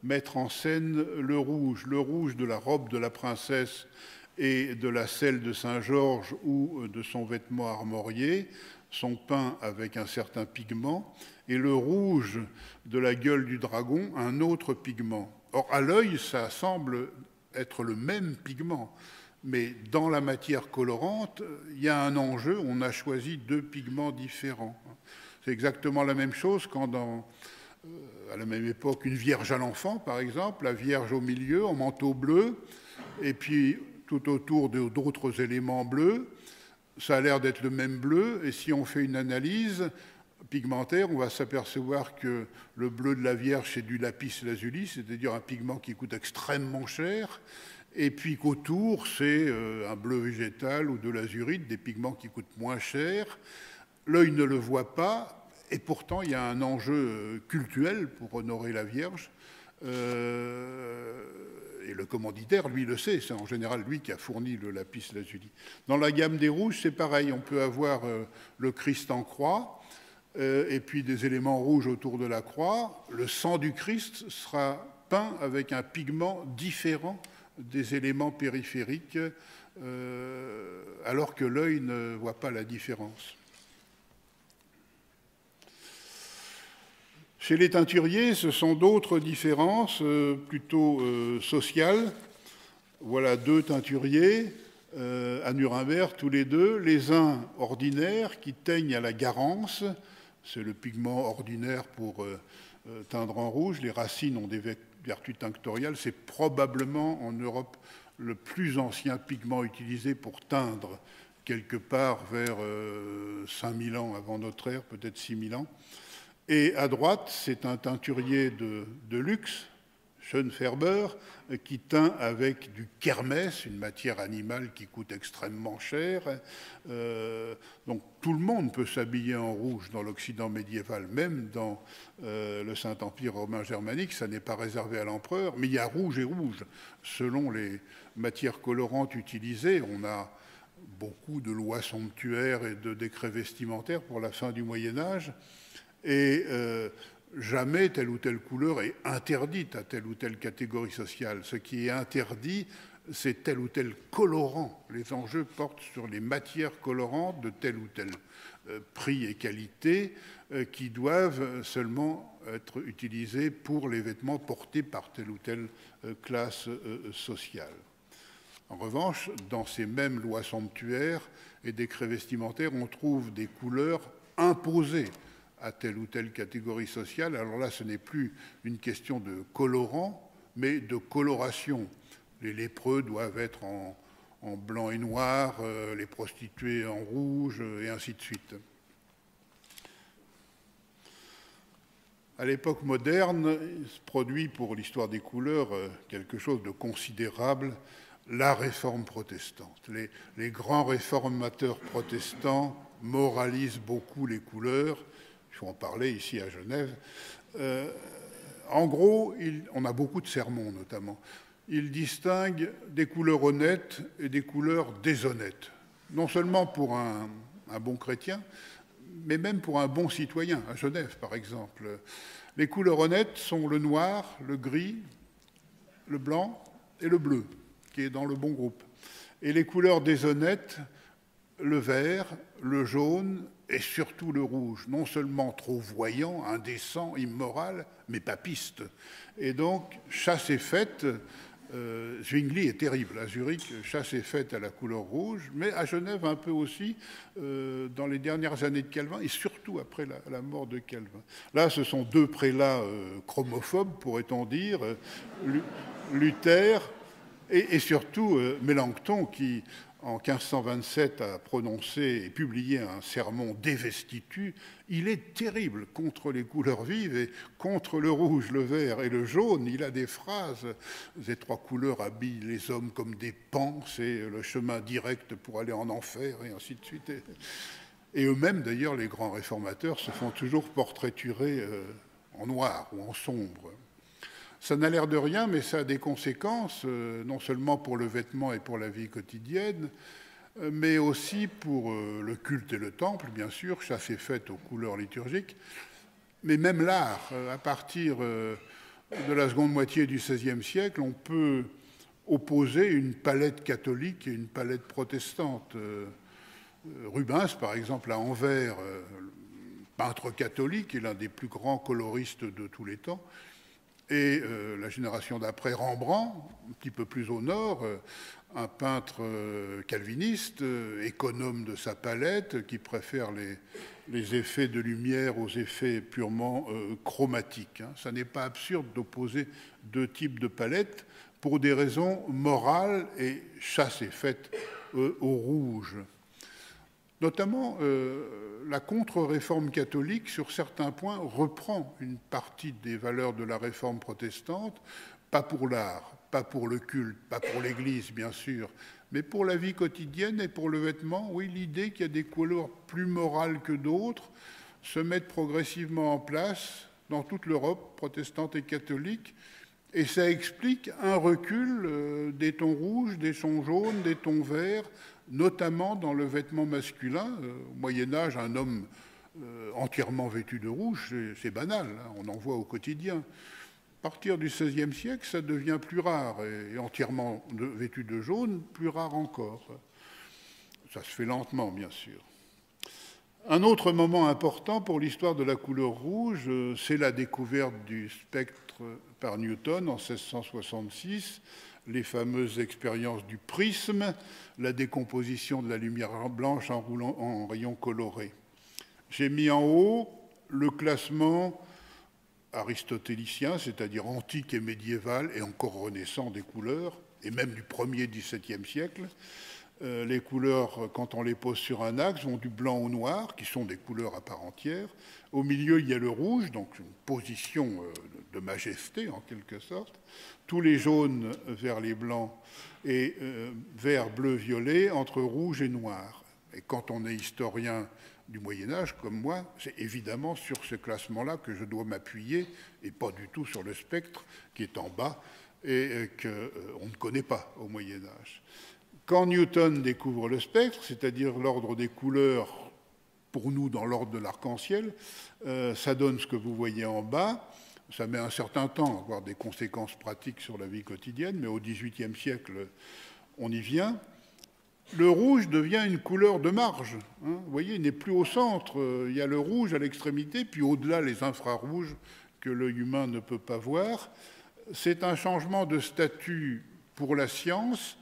mettre en scène le rouge. Le rouge de la robe de la princesse et de la selle de Saint-Georges ou de son vêtement armorié sont peints avec un certain pigment, et le rouge de la gueule du dragon, un autre pigment. Or, à l'œil, ça semble être le même pigment, mais dans la matière colorante, il y a un enjeu, on a choisi deux pigments différents. C'est exactement la même chose quand, à la même époque, une vierge à l'enfant, par exemple, la vierge au milieu, en manteau bleu, et puis tout autour d'autres éléments bleus, ça a l'air d'être le même bleu, et si on fait une analyse pigmentaire, on va s'apercevoir que le bleu de la Vierge, c'est du lapis lazuli, c'est-à-dire un pigment qui coûte extrêmement cher, et puis qu'autour, c'est un bleu végétal ou de l'azurite, des pigments qui coûtent moins cher. L'œil ne le voit pas, et pourtant, il y a un enjeu cultuel pour honorer la Vierge. Et le commanditaire, lui, le sait. C'est en général lui qui a fourni le lapis lazuli. Dans la gamme des rouges, c'est pareil. On peut avoir le Christ en croix, et puis des éléments rouges autour de la croix. Le sang du Christ sera peint avec un pigment différent des éléments périphériques, alors que l'œil ne voit pas la différence. Chez les teinturiers, ce sont d'autres différences, plutôt sociales. Voilà deux teinturiers à Nuremberg, tous les deux. Les uns ordinaires qui teignent à la garance, c'est le pigment ordinaire pour teindre en rouge. Les racines ont des vertus tinctoriales. C'est probablement en Europe le plus ancien pigment utilisé pour teindre, quelque part vers 5000 ans avant notre ère, peut-être 6000 ans. Et à droite, c'est un teinturier de luxe, Schönfärber, qui teint avec du kermès, une matière animale qui coûte extrêmement cher. Donc tout le monde peut s'habiller en rouge dans l'Occident médiéval, même dans le Saint-Empire romain germanique, ça n'est pas réservé à l'empereur, mais il y a rouge et rouge. Selon les matières colorantes utilisées, on a beaucoup de lois somptuaires et de décrets vestimentaires pour la fin du Moyen-Âge. Et jamais telle ou telle couleur est interdite à telle ou telle catégorie sociale. Ce qui est interdit, c'est tel ou tel colorant. Les enjeux portent sur les matières colorantes de tel ou tel prix et qualité qui doivent seulement être utilisées pour les vêtements portés par telle ou telle classe sociale. En revanche, dans ces mêmes lois somptuaires et décrets vestimentaires, on trouve des couleurs imposées à telle ou telle catégorie sociale. Alors là, ce n'est plus une question de colorant, mais de coloration. Les lépreux doivent être en blanc et noir, les prostituées en rouge, et ainsi de suite. À l'époque moderne, il se produit pour l'histoire des couleurs quelque chose de considérable, la réforme protestante. Les grands réformateurs protestants moralisent beaucoup les couleurs. Il faut en parler ici à Genève. En gros, on a beaucoup de sermons notamment. Ils distinguent des couleurs honnêtes et des couleurs déshonnêtes. Non seulement pour un bon chrétien, mais même pour un bon citoyen, à Genève par exemple. Les couleurs honnêtes sont le noir, le gris, le blanc et le bleu, qui est dans le bon groupe. Et les couleurs déshonnêtes, le vert, le jaune et surtout le rouge, non seulement trop voyant, indécent, immoral, mais papiste. Et donc, chasse est faite, Zwingli est terrible, à Zurich, chasse est faite à la couleur rouge, mais à Genève un peu aussi, dans les dernières années de Calvin, et surtout après la mort de Calvin. Là, ce sont deux prélats chromophobes, pourrait-on dire, Luther et surtout Mélenchon, qui, en 1527, a prononcé et publié un sermon dévestitu. Il est terrible contre les couleurs vives et contre le rouge, le vert et le jaune. Il a des phrases. Ces trois couleurs habillent les hommes comme des pans, c'est le chemin direct pour aller en enfer, et ainsi de suite. Et eux-mêmes, d'ailleurs, les grands réformateurs se font toujours portraiturer en noir ou en sombre. Ça n'a l'air de rien, mais ça a des conséquences, non seulement pour le vêtement et pour la vie quotidienne, mais aussi pour le culte et le temple, bien sûr, chasse et fête aux couleurs liturgiques, mais même l'art. À partir de la seconde moitié du XVIe siècle, on peut opposer une palette catholique et une palette protestante. Rubens, par exemple, à Anvers, peintre catholique et l'un des plus grands coloristes de tous les temps, et la génération d'après, Rembrandt, un petit peu plus au nord, un peintre calviniste, économe de sa palette, qui préfère les effets de lumière aux effets purement chromatiques. Ça n'est pas absurde d'opposer deux types de palettes pour des raisons morales et chasse est faite au rouge. Notamment, la contre-réforme catholique, sur certains points, reprend une partie des valeurs de la réforme protestante, pas pour l'art, pas pour le culte, pas pour l'Église, bien sûr, mais pour la vie quotidienne et pour le vêtement. Oui, l'idée qu'il y a des couleurs plus morales que d'autres se met progressivement en place dans toute l'Europe, protestante et catholique, et ça explique un recul des tons rouges, des tons jaunes, des tons verts, notamment dans le vêtement masculin. Au Moyen-Âge, un homme entièrement vêtu de rouge, c'est banal, hein, on en voit au quotidien. À partir du XVIe siècle, ça devient plus rare, et entièrement vêtu de jaune, plus rare encore. Ça se fait lentement, bien sûr. Un autre moment important pour l'histoire de la couleur rouge, c'est la découverte du spectre par Newton en 1666, les fameuses expériences du prisme, la décomposition de la lumière blanche en rayons colorés. J'ai mis en haut le classement aristotélicien, c'est-à-dire antique et médiéval, et encore renaissant des couleurs, et même du 1er XVIIe siècle. Les couleurs, quand on les pose sur un axe, vont du blanc au noir, qui sont des couleurs à part entière. Au milieu, il y a le rouge, donc une position de majesté, en quelque sorte. Tous les jaunes vers les blancs et vert, bleu, violet, entre rouge et noir. Et quand on est historien du Moyen-Âge, comme moi, c'est évidemment sur ce classement-là que je dois m'appuyer, et pas du tout sur le spectre qui est en bas et qu'on ne connaît pas au Moyen-Âge. Quand Newton découvre le spectre, c'est-à-dire l'ordre des couleurs, pour nous dans l'ordre de l'arc-en-ciel, ça donne ce que vous voyez en bas. Ça met un certain temps à avoir des conséquences pratiques sur la vie quotidienne, mais au XVIIIe siècle, on y vient. Le rouge devient une couleur de marge. Hein. Vous voyez, il n'est plus au centre. Il y a le rouge à l'extrémité, puis au-delà, les infrarouges que l'œil humain ne peut pas voir. C'est un changement de statut pour la science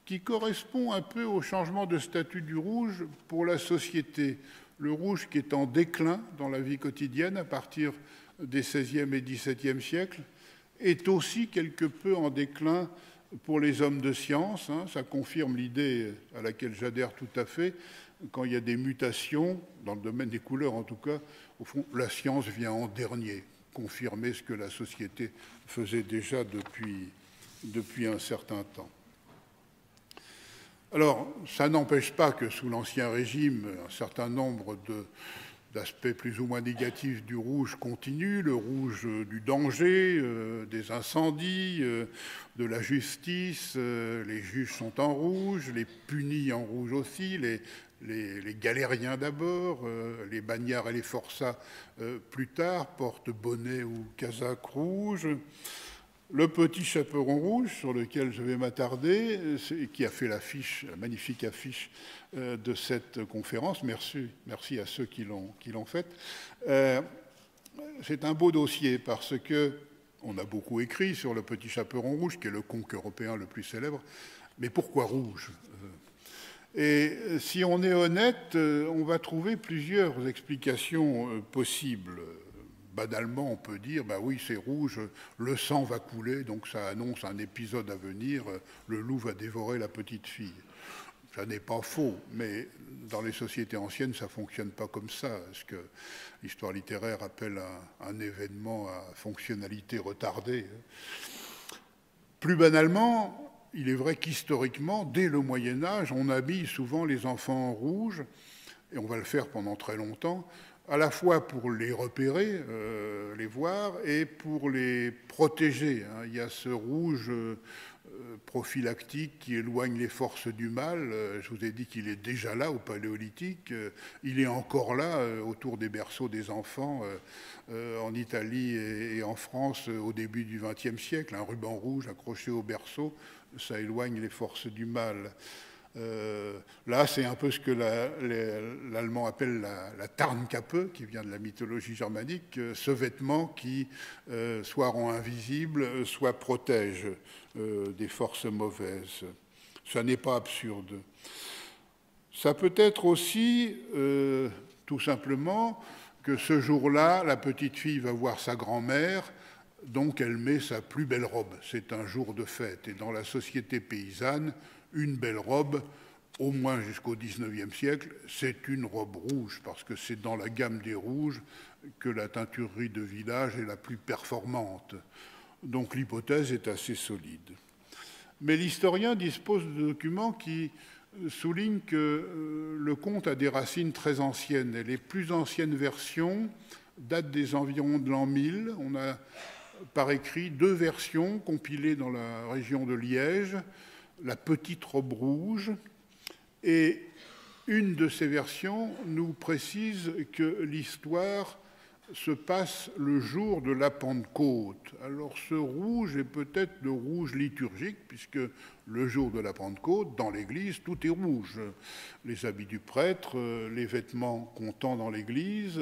qui correspond un peu au changement de statut du rouge pour la société. Le rouge qui est en déclin dans la vie quotidienne à partir des XVIe et XVIIe siècles est aussi quelque peu en déclin pour les hommes de science. Hein. Ça confirme l'idée à laquelle j'adhère tout à fait. Quand il y a des mutations, dans le domaine des couleurs en tout cas, au fond, la science vient en dernier, confirmer ce que la société faisait déjà depuis un certain temps. Alors, ça n'empêche pas que sous l'Ancien Régime, un certain nombre d'aspects plus ou moins négatifs du rouge continuent, le rouge du danger, des incendies, de la justice, les juges sont en rouge, les punis en rouge aussi, les galériens d'abord, les bagnards et les forçats plus tard portent bonnet ou casaque rouge. Le petit chaperon rouge, sur lequel je vais m'attarder, qui a fait la magnifique affiche de cette conférence, merci à ceux qui l'ont faite. C'est un beau dossier parce qu'on a beaucoup écrit sur le petit chaperon rouge, qui est le conque européen le plus célèbre, mais pourquoi rouge ? Et si on est honnête, on va trouver plusieurs explications possibles. Banalement, on peut dire, bah oui, c'est rouge, le sang va couler, donc ça annonce un épisode à venir, le loup va dévorer la petite fille. Ça n'est pas faux, mais dans les sociétés anciennes, ça ne fonctionne pas comme ça. Ce que l'histoire littéraire appelle un événement à fonctionnalité retardée. Plus banalement, il est vrai qu'historiquement, dès le Moyen-Âge, on habille souvent les enfants en rouge, et on va le faire pendant très longtemps, à la fois pour les repérer, les voir, et pour les protéger. Il y a ce rouge prophylactique qui éloigne les forces du mal. Je vous ai dit qu'il est déjà là au Paléolithique. Il est encore là autour des berceaux des enfants en Italie et en France au début du XXe siècle. Un ruban rouge accroché au berceau, ça éloigne les forces du mal. Là, c'est un peu ce que l'allemand appelle la Tarnkappe, qui vient de la mythologie germanique, ce vêtement qui soit rend invisible, soit protège des forces mauvaises. Ça n'est pas absurde. Ça peut être aussi, tout simplement, que ce jour-là, la petite fille va voir sa grand-mère, donc elle met sa plus belle robe. C'est un jour de fête. Et dans la société paysanne, une belle robe, au moins jusqu'au XIXe siècle, c'est une robe rouge, parce que c'est dans la gamme des rouges que la teinturerie de village est la plus performante. Donc l'hypothèse est assez solide. Mais l'historien dispose de documents qui soulignent que le conte a des racines très anciennes. Et les plus anciennes versions datent des environs de l'an 1000. On a par écrit 2 versions compilées dans la région de Liège, la petite robe rouge, et une de ces versions nous précise que l'histoire se passe le jour de la Pentecôte. Alors ce rouge est peut-être le rouge liturgique, puisque le jour de la Pentecôte, dans l'église, tout est rouge. Les habits du prêtre, les vêtements comptant dans l'église,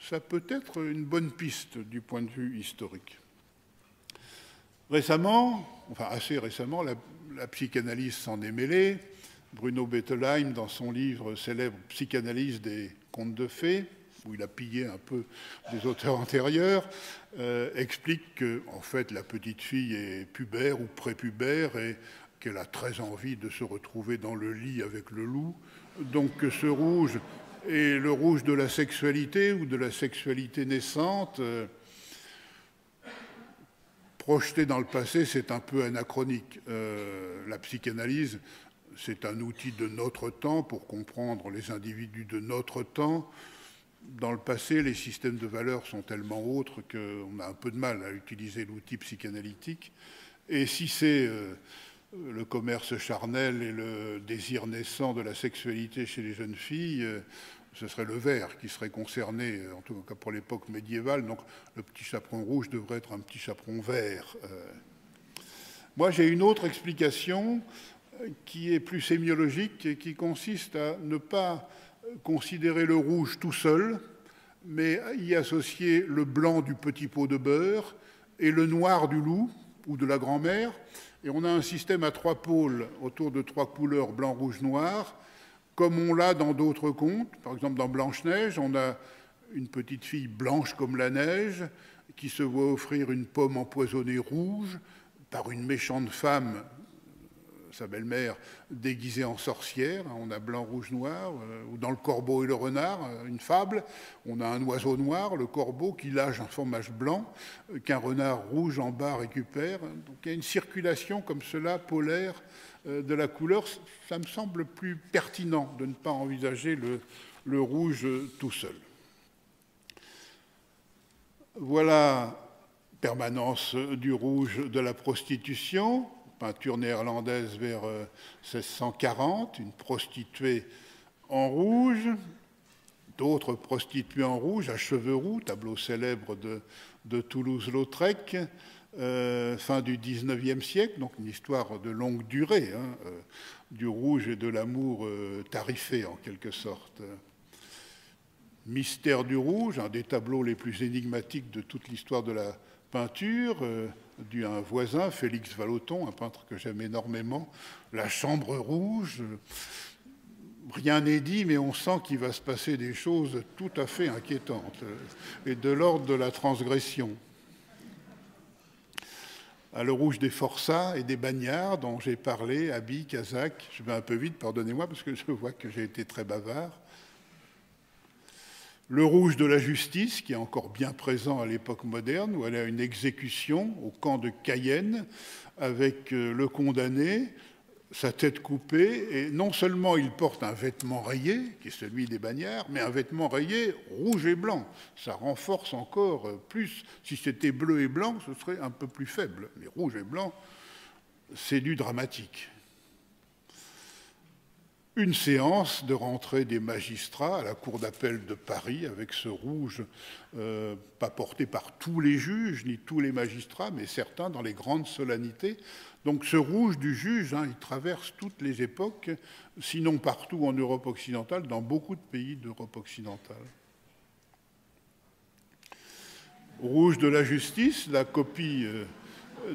ça peut être une bonne piste du point de vue historique. Récemment, enfin assez récemment, la psychanalyse s'en est mêlée. Bruno Bettelheim, dans son livre célèbre « Psychanalyse des contes de fées », où il a pillé un peu des auteurs antérieurs, explique que, en fait, la petite fille est pubère ou prépubère et qu'elle a très envie de se retrouver dans le lit avec le loup. Donc ce rouge est le rouge de la sexualité ou de la sexualité naissante. Projeté dans le passé, c'est un peu anachronique. La psychanalyse, c'est un outil de notre temps pour comprendre les individus de notre temps. Dans le passé, les systèmes de valeurs sont tellement autres qu'on a un peu de mal à utiliser l'outil psychanalytique. Et si c'est le commerce charnel et le désir naissant de la sexualité chez les jeunes filles, ce serait le vert qui serait concerné, en tout cas pour l'époque médiévale. Donc le petit chaperon rouge devrait être un petit chaperon vert. Moi, j'ai une autre explication qui est plus sémiologique et qui consiste à ne pas considérer le rouge tout seul, mais y associer le blanc du petit pot de beurre et le noir du loup ou de la grand-mère. Et on a un système à 3 pôles autour de 3 couleurs, blanc, rouge, noir, comme on l'a dans d'autres contes. Par exemple, dans Blanche-Neige, on a une petite fille blanche comme la neige qui se voit offrir une pomme empoisonnée rouge par une méchante femme, sa belle-mère, déguisée en sorcière. On a blanc, rouge, noir. Ou dans Le Corbeau et le Renard, une fable, on a un oiseau noir, le corbeau, qui lâche un fromage blanc qu'un renard rouge en bas récupère. Donc il y a une circulation comme cela, polaire, de la couleur. Ça me semble plus pertinent de ne pas envisager le rouge tout seul. Voilà, permanence du rouge de la prostitution, peinture néerlandaise vers 1640, une prostituée en rouge, d'autres prostituées en rouge, à cheveux roux, tableau célèbre de Toulouse-Lautrec, fin du XIXe siècle, donc une histoire de longue durée, du rouge et de l'amour tarifé en quelque sorte. Mystère du rouge, un des tableaux les plus énigmatiques de toute l'histoire de la peinture, dû à un voisin, Félix Vallotton, un peintre que j'aime énormément. La chambre rouge, rien n'est dit, mais on sent qu'il va se passer des choses tout à fait inquiétantes et de l'ordre de la transgression. Le rouge des forçats et des bagnards dont j'ai parlé, habits, casaques, je vais un peu vite, pardonnez-moi, parce que je vois que j'ai été très bavard. Le rouge de la justice, qui est encore bien présent à l'époque moderne, où elle a une exécution au camp de Cayenne avec le condamné, sa tête coupée, et non seulement il porte un vêtement rayé, qui est celui des bagnards, mais un vêtement rayé rouge et blanc. Ça renforce encore plus. Si c'était bleu et blanc, ce serait un peu plus faible. Mais rouge et blanc, c'est du dramatique. Une séance de rentrée des magistrats à la cour d'appel de Paris avec ce rouge, pas porté par tous les juges ni tous les magistrats, mais certains dans les grandes solennités. Donc ce rouge du juge, il traverse toutes les époques, sinon partout en Europe occidentale, dans beaucoup de pays d'Europe occidentale. Rouge de la justice, la copie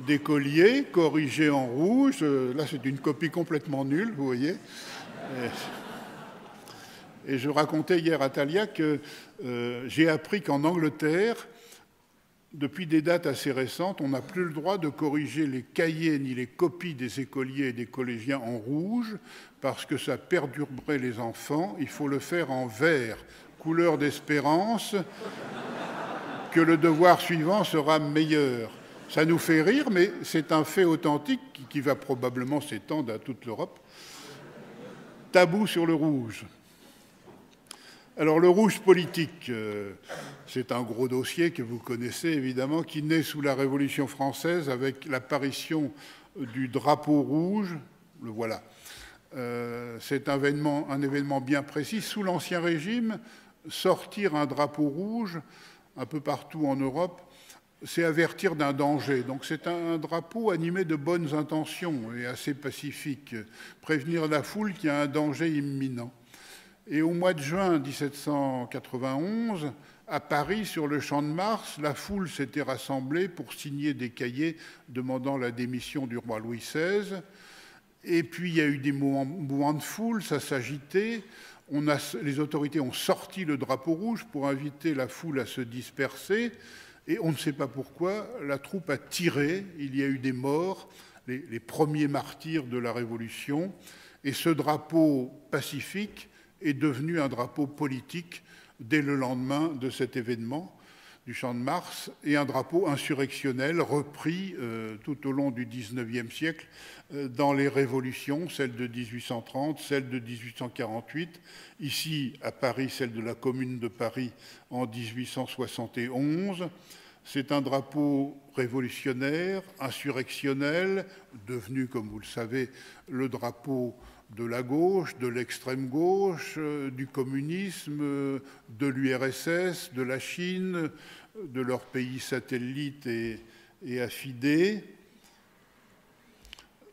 d'écolier, corrigée en rouge. Là, c'est une copie complètement nulle, vous voyez. Et je racontais hier à Talia que j'ai appris qu'en Angleterre, depuis des dates assez récentes, on n'a plus le droit de corriger les cahiers ni les copies des écoliers et des collégiens en rouge parce que ça perturberait les enfants. Il faut le faire en vert, couleur d'espérance, que le devoir suivant sera meilleur. Ça nous fait rire, mais c'est un fait authentique qui va probablement s'étendre à toute l'Europe. Tabou sur le rouge. Alors le rouge politique, c'est un gros dossier que vous connaissez évidemment, qui naît sous la Révolution française avec l'apparition du drapeau rouge. Le voilà. C'est un événement bien précis. Sous l'Ancien Régime, sortir un drapeau rouge un peu partout en Europe, c'est avertir d'un danger. Donc c'est un drapeau animé de bonnes intentions et assez pacifique. Prévenir la foule qu'il y a un danger imminent. Et au mois de juin 1791, à Paris, sur le Champ de Mars, la foule s'était rassemblée pour signer des cahiers demandant la démission du roi Louis XVI. Et puis il y a eu des mouvements de foule, ça s'agitait. Les autorités ont sorti le drapeau rouge pour inviter la foule à se disperser. Et on ne sait pas pourquoi, la troupe a tiré, il y a eu des morts, les premiers martyrs de la Révolution, et ce drapeau pacifique est devenu un drapeau politique dès le lendemain de cet événement du Champ de Mars, et un drapeau insurrectionnel repris tout au long du XIXe siècle dans les révolutions, celle de 1830, celle de 1848, ici à Paris, celle de la Commune de Paris en 1871. C'est un drapeau révolutionnaire, insurrectionnel, devenu, comme vous le savez, le drapeau de la gauche, de l'extrême gauche, du communisme, de l'URSS, de la Chine, de leurs pays satellites et affidés.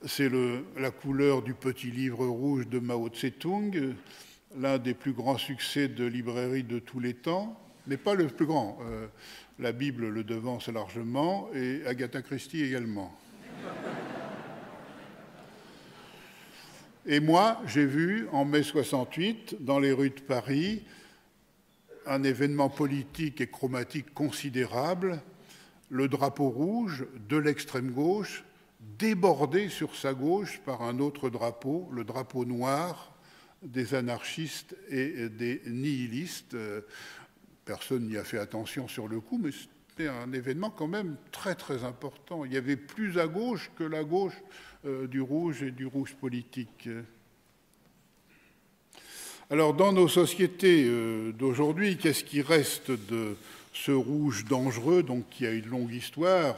C'est la couleur du petit livre rouge de Mao Tse-tung, l'un des plus grands succès de librairie de tous les temps, mais pas le plus grand. La Bible le devance largement, et Agatha Christie également. Et moi, j'ai vu, en mai 68, dans les rues de Paris, un événement politique et chromatique considérable, le drapeau rouge de l'extrême gauche, débordé sur sa gauche par un autre drapeau, le drapeau noir des anarchistes et des nihilistes. Personne n'y a fait attention sur le coup, mais c'était un événement quand même très très important. Il y avait plus à gauche que la gauche du rouge et du rouge politique. Alors, dans nos sociétés d'aujourd'hui, qu'est-ce qui reste de ce rouge dangereux, donc qui a une longue histoire?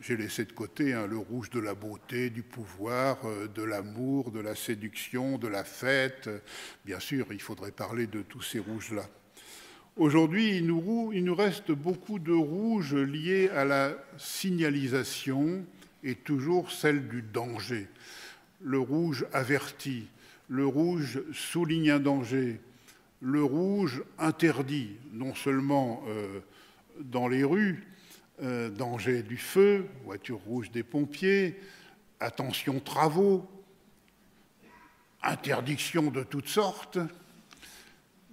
J'ai laissé de côté le rouge de la beauté, du pouvoir, de l'amour, de la séduction, de la fête. Bien sûr, il faudrait parler de tous ces rouges-là. Aujourd'hui, il nous reste beaucoup de rouges liés à la signalisation et toujours celle du danger. Le rouge avertit, le rouge souligne un danger, le rouge interdit, non seulement dans les rues, danger du feu, voiture rouge des pompiers, attention travaux, interdiction de toutes sortes,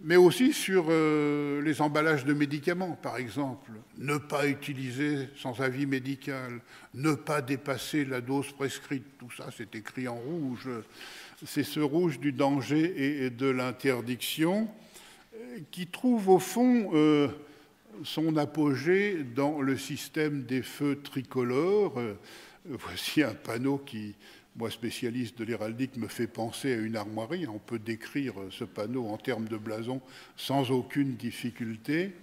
mais aussi sur les emballages de médicaments, par exemple. Ne pas utiliser sans avis médical, ne pas dépasser la dose prescrite, tout ça c'est écrit en rouge. C'est ce rouge du danger et de l'interdiction qui trouve au fond son apogée dans le système des feux tricolores. Voici un panneau qui moi spécialiste de l'héraldique, me fait penser à une armoirie. On peut décrire ce panneau en termes de blason sans aucune difficulté.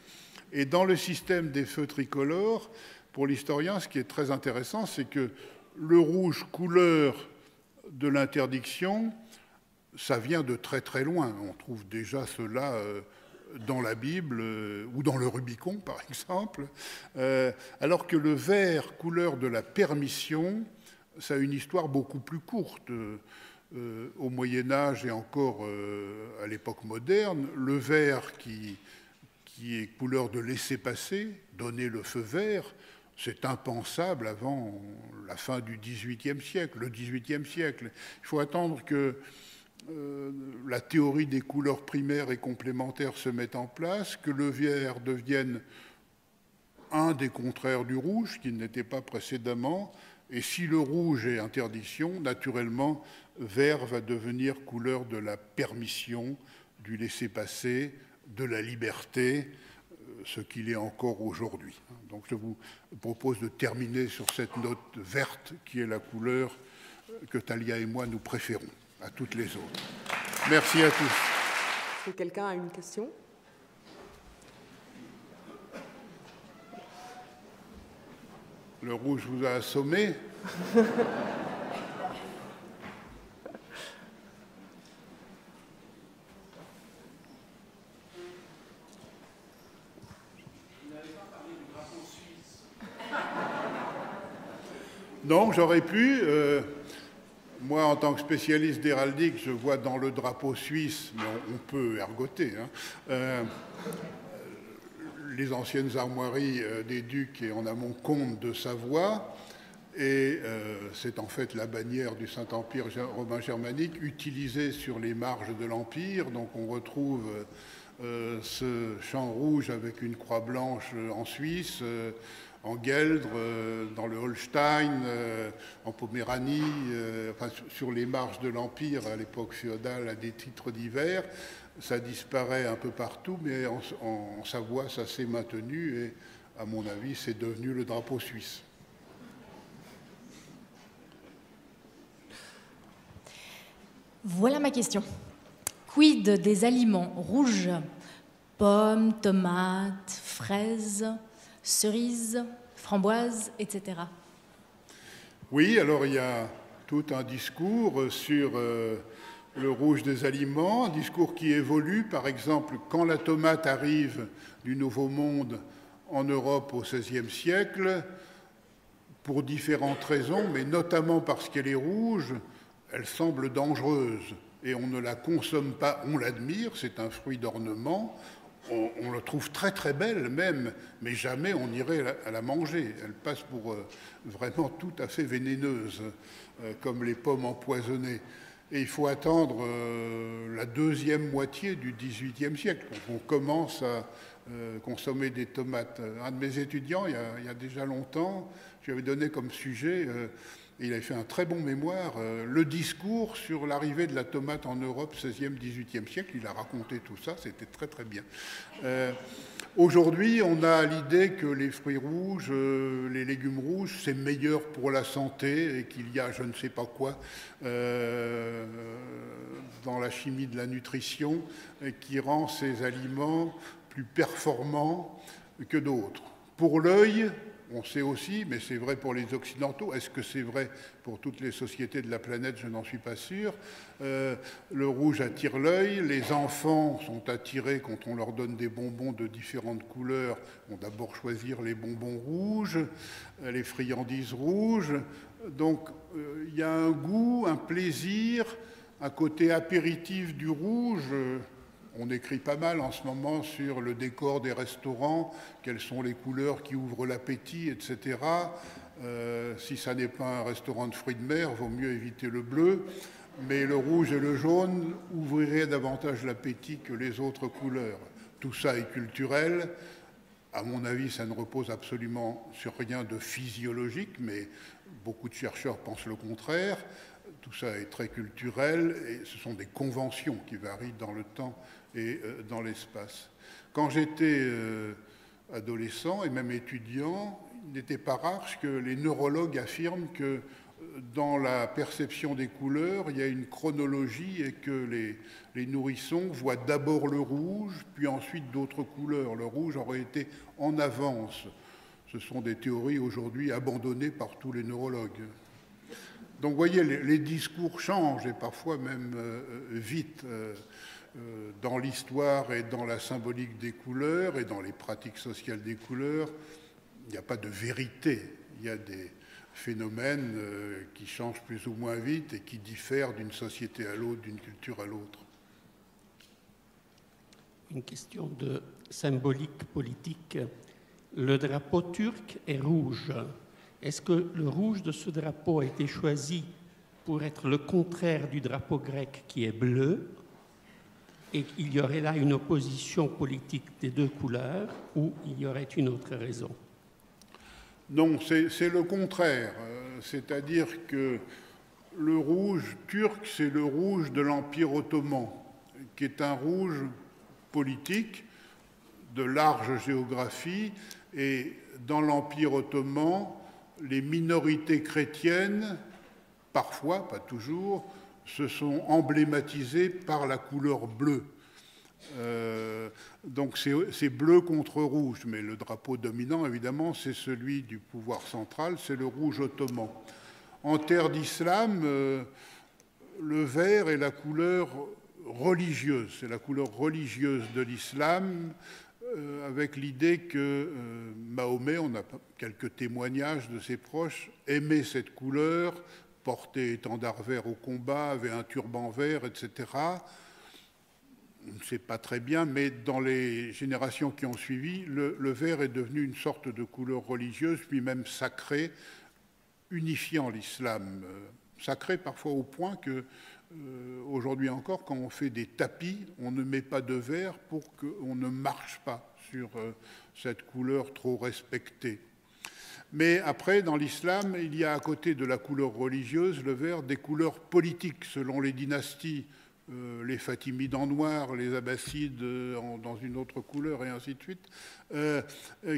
Et dans le système des feux tricolores, pour l'historien, ce qui est très intéressant, c'est que le rouge, couleur de l'interdiction, ça vient de très très loin. On trouve déjà cela dans la Bible ou dans le Rubicon, par exemple, alors que le vert, couleur de la permission, ça a une histoire beaucoup plus courte. Au Moyen-Âge et encore à l'époque moderne, le vert qui est couleur de laisser-passer, donner le feu vert, c'est impensable avant la fin du XVIIIe siècle, le XVIIIe siècle. Il faut attendre que la théorie des couleurs primaires et complémentaires se mette en place, que le vert devienne un des contraires du rouge, qui n'était pas précédemment, et si le rouge est interdiction, naturellement, vert va devenir couleur de la permission, du laisser-passer, de la liberté, ce qu'il est encore aujourd'hui. Donc je vous propose de terminer sur cette note verte qui est la couleur que Thalia et moi nous préférons à toutes les autres. Merci à tous. Est-ce que quelqu'un a une question ? Le rouge vous a assommé ? Non, j'aurais pu. Moi, en tant que spécialiste d'héraldique, je vois dans le drapeau suisse, mais on peut ergoter, les anciennes armoiries des ducs et en amont comtes de Savoie. Et c'est en fait la bannière du Saint-Empire romain germanique utilisée sur les marges de l'Empire. Donc on retrouve ce champ rouge avec une croix blanche en Suisse, en Gueldre, dans le Holstein, en Poméranie, enfin, sur les marges de l'Empire à l'époque féodale, à des titres divers. Ça disparaît un peu partout, mais en Savoie, ça s'est maintenu et, à mon avis, c'est devenu le drapeau suisse. Voilà ma question. Quid des aliments rouges? Pommes, tomates, fraises, cerises, framboises, etc. Oui, alors il y a tout un discours sur le rouge des aliments, un discours qui évolue. Par exemple, quand la tomate arrive du Nouveau Monde en Europe au XVIe siècle, pour différentes raisons, mais notamment parce qu'elle est rouge, elle semble dangereuse et on ne la consomme pas, on l'admire, c'est un fruit d'ornement, on la trouve très très belle même, mais jamais on irait la manger. Elle passe pour vraiment tout à fait vénéneuse, comme les pommes empoisonnées. Et il faut attendre la deuxième moitié du XVIIIe siècle. On commence à consommer des tomates. Un de mes étudiants, il y a déjà longtemps, je lui avais donné comme sujet, et il avait fait un très bon mémoire, le discours sur l'arrivée de la tomate en Europe, 16e, 18e siècle. Il a raconté tout ça, c'était très très bien. Aujourd'hui, on a l'idée que les fruits rouges, les légumes rouges, c'est meilleur pour la santé et qu'il y a je ne sais pas quoi dans la chimie de la nutrition qui rend ces aliments plus performants que d'autres. Pour l'œil, on sait aussi, mais c'est vrai pour les Occidentaux, est-ce que c'est vrai pour toutes les sociétés de la planète? Je n'en suis pas sûr. Le rouge attire l'œil, les enfants sont attirés quand on leur donne des bonbons de différentes couleurs, vont d'abord choisir les bonbons rouges, les friandises rouges. Donc il y a un goût, un plaisir, un côté apéritif du rouge. On écrit pas mal en ce moment sur le décor des restaurants, quelles sont les couleurs qui ouvrent l'appétit, etc. Si ça n'est pas un restaurant de fruits de mer, vaut mieux éviter le bleu. Mais le rouge et le jaune ouvriraient davantage l'appétit que les autres couleurs. Tout ça est culturel. À mon avis, ça ne repose absolument sur rien de physiologique, mais beaucoup de chercheurs pensent le contraire. Tout ça est très culturel et ce sont des conventions qui varient dans le temps et dans l'espace. Quand j'étais adolescent et même étudiant, il n'était pas rare que les neurologues affirment que dans la perception des couleurs, il y a une chronologie et que les nourrissons voient d'abord le rouge, puis ensuite d'autres couleurs. Le rouge aurait été en avance. Ce sont des théories aujourd'hui abandonnées par tous les neurologues. Donc vous voyez, les discours changent et parfois même vite dans l'histoire et dans la symbolique des couleurs et dans les pratiques sociales des couleurs. Il n'y a pas de vérité, il y a des phénomènes qui changent plus ou moins vite et qui diffèrent d'une société à l'autre, d'une culture à l'autre. Une question de symbolique politique. Le drapeau turc est rouge. Est-ce que le rouge de ce drapeau a été choisi pour être le contraire du drapeau grec qui est bleu et qu'il y aurait là une opposition politique des deux couleurs ou il y aurait une autre raison? Non, c'est le contraire. C'est-à-dire que le rouge turc, c'est le rouge de l'Empire ottoman, qui est un rouge politique de large géographie. Et dans l'Empire ottoman, les minorités chrétiennes, parfois, pas toujours, se sont emblématisées par la couleur bleue. Donc c'est bleu contre rouge, mais le drapeau dominant, évidemment, c'est celui du pouvoir central, c'est le rouge ottoman. En terre d'islam, le vert est la couleur religieuse, c'est la couleur religieuse de l'islam, avec l'idée que Mahomet, on a quelques témoignages de ses proches, aimait cette couleur, portait étendard vert au combat, avait un turban vert, etc. On ne sait pas très bien, mais dans les générations qui ont suivi, le vert est devenu une sorte de couleur religieuse, puis même sacrée, unifiant l'islam. Sacré parfois au point que, aujourd'hui encore, quand on fait des tapis, on ne met pas de vert pour qu'on ne marche pas sur cette couleur trop respectée. Mais après, dans l'islam, il y a à côté de la couleur religieuse, le vert, des couleurs politiques selon les dynasties. Les Fatimides en noir, les Abbassides dans une autre couleur, et ainsi de suite,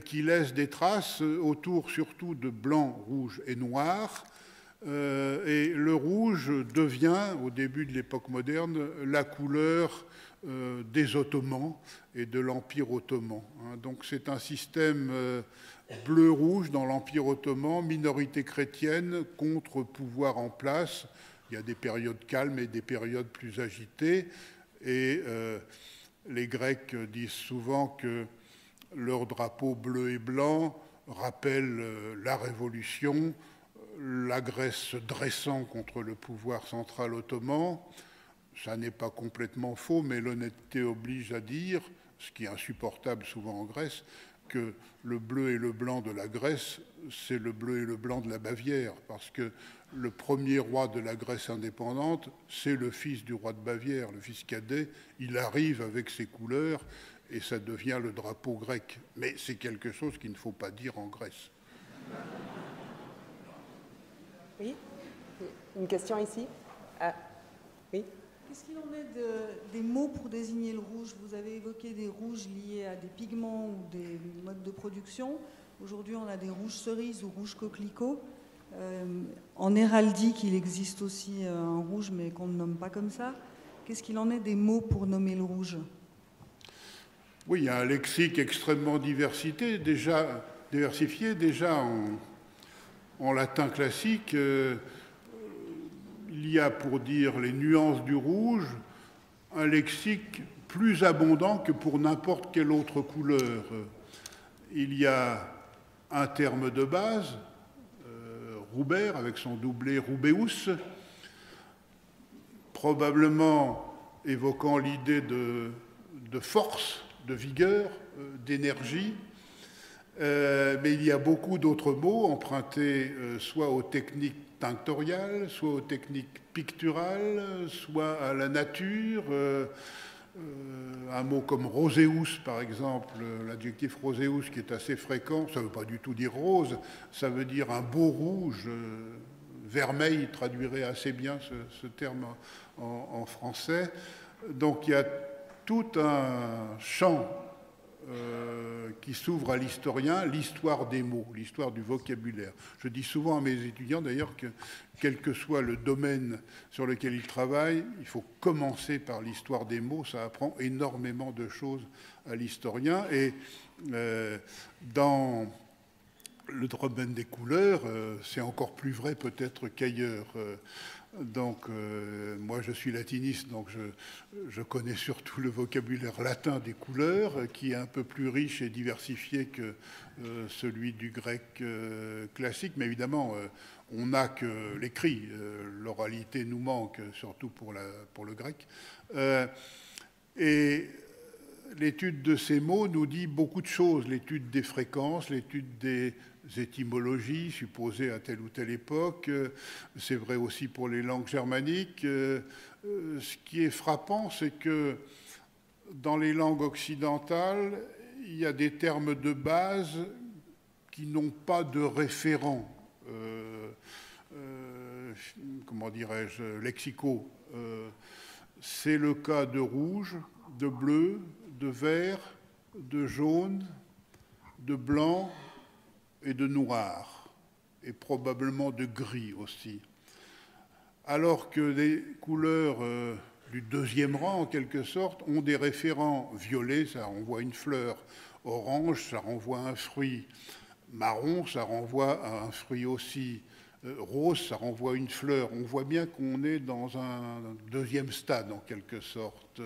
qui laissent des traces autour surtout de blanc, rouge et noir. Et le rouge devient, au début de l'époque moderne, la couleur des Ottomans et de l'Empire ottoman. Donc c'est un système bleu-rouge dans l'Empire ottoman, minorité chrétienne contre pouvoir en place. Il y a des périodes calmes et des périodes plus agitées. Et les Grecs disent souvent que leur drapeau bleu et blanc rappelle la Révolution, la Grèce se dressant contre le pouvoir central ottoman. Ça n'est pas complètement faux, mais l'honnêteté oblige à dire, ce qui est insupportable souvent en Grèce, que le bleu et le blanc de la Grèce, c'est le bleu et le blanc de la Bavière, parce que le premier roi de la Grèce indépendante, c'est le fils du roi de Bavière, le fils cadet. Il arrive avec ses couleurs et ça devient le drapeau grec. Mais c'est quelque chose qu'il ne faut pas dire en Grèce. Oui, une question ici. Oui. Qu'est-ce qu'il en est des mots pour désigner le rouge? Vous avez évoqué des rouges liés à des pigments ou des modes de production. Aujourd'hui, on a des rouges cerises ou rouges coquelicots. En héraldique, il existe aussi un rouge, mais qu'on ne nomme pas comme ça. Qu'est-ce qu'il en est des mots pour nommer le rouge? Oui, il y a un lexique extrêmement diversifié. Déjà en latin classique, il y a, pour dire les nuances du rouge, un lexique plus abondant que pour n'importe quelle autre couleur. Il y a un terme de base, Roubert, avec son doublé Rubeus, probablement évoquant l'idée de force, de vigueur, d'énergie. Mais il y a beaucoup d'autres mots empruntés soit aux techniques tinctoriales, soit aux techniques picturales, soit à la nature. Un mot comme roséus, par exemple, l'adjectif roséus qui est assez fréquent, ça ne veut pas du tout dire rose, ça veut dire un beau rouge. Vermeil traduirait assez bien ce terme en français. Donc il y a tout un champ qui s'ouvre à l'historien, l'histoire des mots, l'histoire du vocabulaire. Je dis souvent à mes étudiants d'ailleurs que quel que soit le domaine sur lequel ils travaillent, il faut commencer par l'histoire des mots, ça apprend énormément de choses à l'historien. Et dans le domaine des couleurs, c'est encore plus vrai peut-être qu'ailleurs. Donc, moi, je suis latiniste, donc je connais surtout le vocabulaire latin des couleurs, qui est un peu plus riche et diversifié que celui du grec classique. Mais évidemment, on n'a que l'écrit. L'oralité nous manque, surtout pour le grec. Et l'étude de ces mots nous dit beaucoup de choses. L'étude des fréquences, l'étude des étymologies supposées à telle ou telle époque. C'est vrai aussi pour les langues germaniques. Ce qui est frappant, c'est que dans les langues occidentales, il y a des termes de base qui n'ont pas de référent, comment dirais-je, lexicaux. C'est le cas de rouge, de bleu, de vert, de jaune, de blanc et de noir, et probablement de gris aussi. Alors que les couleurs du deuxième rang, en quelque sorte, ont des référents. Violet, ça renvoie une fleur. Orange, ça renvoie à un fruit. Marron, ça renvoie à un fruit aussi. Rose, ça renvoie à une fleur. On voit bien qu'on est dans un deuxième stade, en quelque sorte.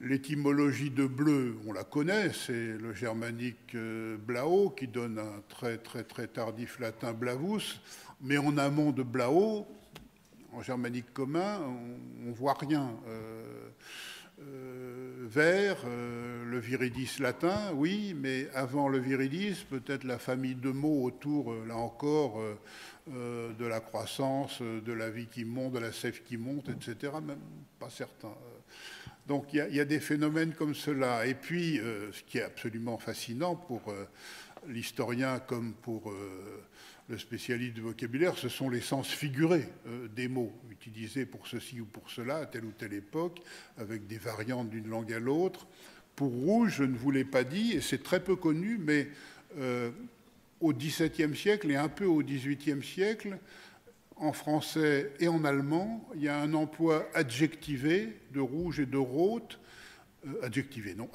L'étymologie de bleu, on la connaît, c'est le germanique blau qui donne un très tardif latin blavus, mais en amont de blau, en germanique commun, on ne voit rien. Vert, le viridis latin, oui, mais avant le viridis, peut-être la famille de mots autour, là encore, de la croissance, de la vie qui monte, de la sève qui monte, etc., même pas certain. Donc il y a des phénomènes comme cela. Et puis, ce qui est absolument fascinant pour l'historien comme pour le spécialiste du vocabulaire, ce sont les sens figurés des mots, utilisés pour ceci ou pour cela, à telle ou telle époque, avec des variantes d'une langue à l'autre. Pour rouge, je ne vous l'ai pas dit, et c'est très peu connu, mais au XVIIe siècle et un peu au XVIIIe siècle, en français et en allemand, il y a un emploi adjectivé de rouge et de rot, adjectivé, non,